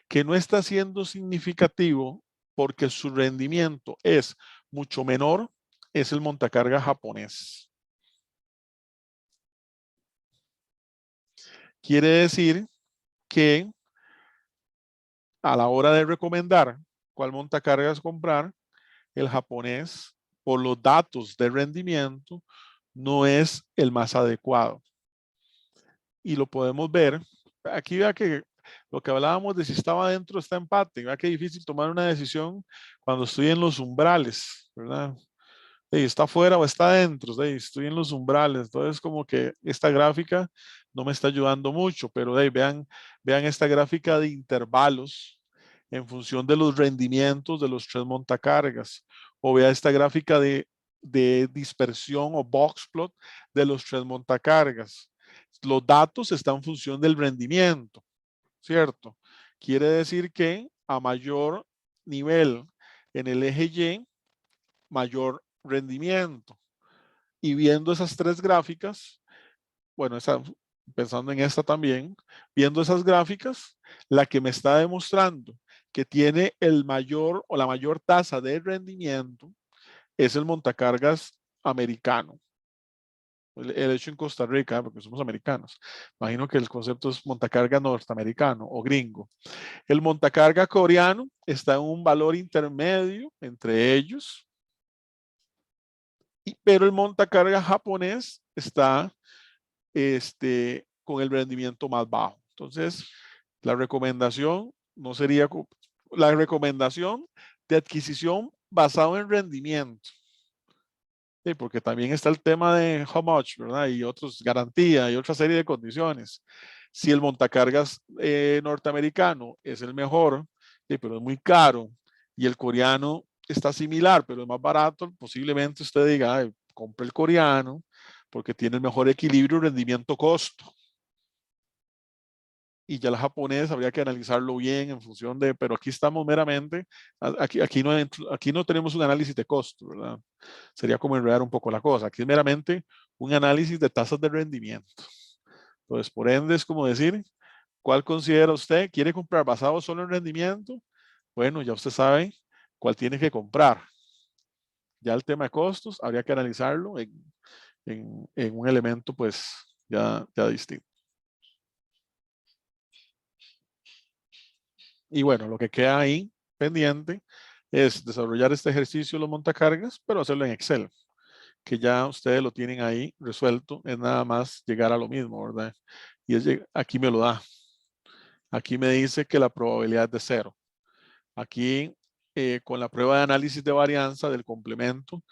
que no está siendo significativo porque su rendimiento es mucho menor, es el montacarga japonés. Quiere decir que a la hora de recomendar cuál montacargas comprar, el japonés, por los datos de rendimiento, no es el más adecuado. Y lo podemos ver. Aquí vea que lo que hablábamos de si estaba adentro está empate. Vea que difícil tomar una decisión cuando estoy en los umbrales, ¿verdad? Está afuera o está adentro, estoy en los umbrales. Entonces, como que esta gráfica no me está ayudando mucho, pero vean esta gráfica de intervalos en función de los rendimientos de los tres montacargas. O vea esta gráfica de dispersión o box plot de los tres montacargas. Los datos están en función del rendimiento, ¿cierto? Quiere decir que a mayor nivel en el eje Y, mayor rendimiento. Y viendo esas tres gráficas, bueno, pensando en esta también, viendo esas gráficas, la que me está demostrando que tiene el mayor o la mayor tasa de rendimiento es el montacargas americano. El hecho en Costa Rica, porque somos americanos. Imagino que el concepto es montacarga norteamericano o gringo. El montacarga coreano está en un valor intermedio entre ellos, pero el montacarga japonés está con el rendimiento más bajo. Entonces, la recomendación no sería la recomendación de adquisición basado en rendimiento. Sí, porque también está el tema de how much, ¿verdad? Y otros, garantía y otra serie de condiciones. Si el montacargas norteamericano es el mejor, sí, pero es muy caro, y el coreano está similar, pero es más barato, posiblemente usted diga, compre el coreano, porque tiene el mejor equilibrio rendimiento-costo. Y ya el japonés habría que analizarlo bien en función de, pero aquí estamos meramente, aquí no tenemos un análisis de costo, ¿verdad? Sería como enredar un poco la cosa. Aquí es meramente un análisis de tasas de rendimiento. Entonces, por ende, es como decir, ¿cuál considera usted? ¿Quiere comprar basado solo en rendimiento? Bueno, ya usted sabe cuál tiene que comprar. Ya el tema de costos, habría que analizarlo en un elemento, pues, ya distinto. Y bueno, lo que queda ahí pendiente es desarrollar este ejercicio de los montacargas, pero hacerlo en Excel, que ya ustedes lo tienen ahí resuelto, es nada más llegar a lo mismo, ¿verdad? Y aquí me lo da. Aquí me dice que la probabilidad es de 0. Aquí, con la prueba de análisis de varianza del complemento,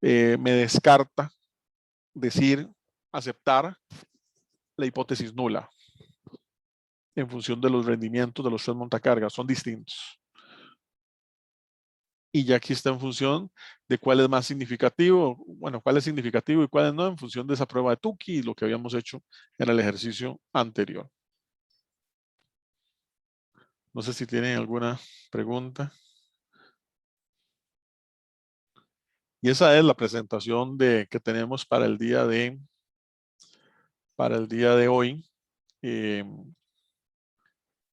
me descarta decir, aceptar la hipótesis nula en función de los rendimientos de los tres montacargas. Son distintos. Y ya aquí está en función de cuál es más significativo, bueno, cuál es significativo y cuál no, en función de esa prueba de Tukey y lo que habíamos hecho en el ejercicio anterior. No sé si tienen alguna pregunta. Y esa es la presentación que tenemos para el día de hoy.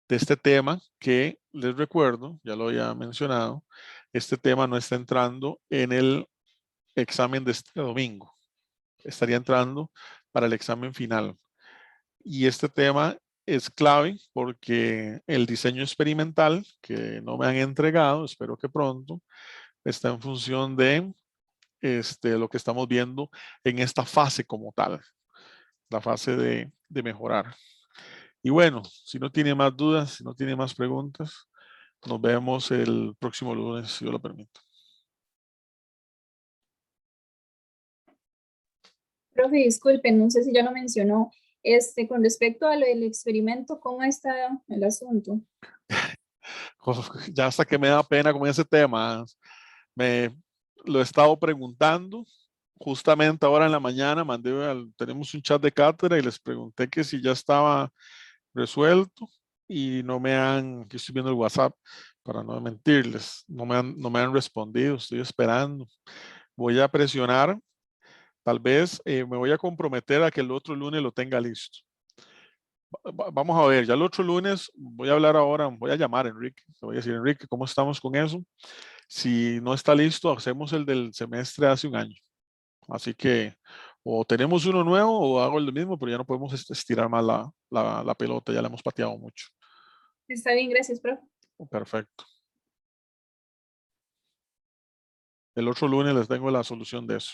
De este tema que les recuerdo, ya lo había mencionado, este tema no está entrando en el examen de este domingo. Estaría entrando para el examen final. Y este tema es clave porque el diseño experimental que no me han entregado, espero que pronto, está en función de lo que estamos viendo en esta fase como tal, la fase de mejorar. Y bueno, si no tiene más dudas, si no tiene más preguntas, nos vemos el próximo lunes, si Dios lo permite. Profe, disculpe, no sé si ya lo mencionó. Con respecto a lo del experimento, ¿cómo está el asunto? Ya hasta que me da pena con ese tema. Me lo he estado preguntando. Justamente ahora en la mañana tenemos un chat de cátedra y les pregunté que si ya estaba resuelto y no me han, aquí estoy viendo el WhatsApp para no mentirles, no me han respondido, estoy esperando. Voy a presionar, tal vez me voy a comprometer a que el otro lunes lo tenga listo. Vamos a ver, ya el otro lunes voy a hablar ahora, voy a llamar a Enrique, le voy a decir, Enrique, ¿cómo estamos con eso? Si no está listo, hacemos el del semestre hace un año. Así que o tenemos uno nuevo o hago el mismo, pero ya no podemos estirar más la pelota, ya la hemos pateado mucho. Está bien, gracias, profe. Perfecto. El otro lunes les tengo la solución de eso.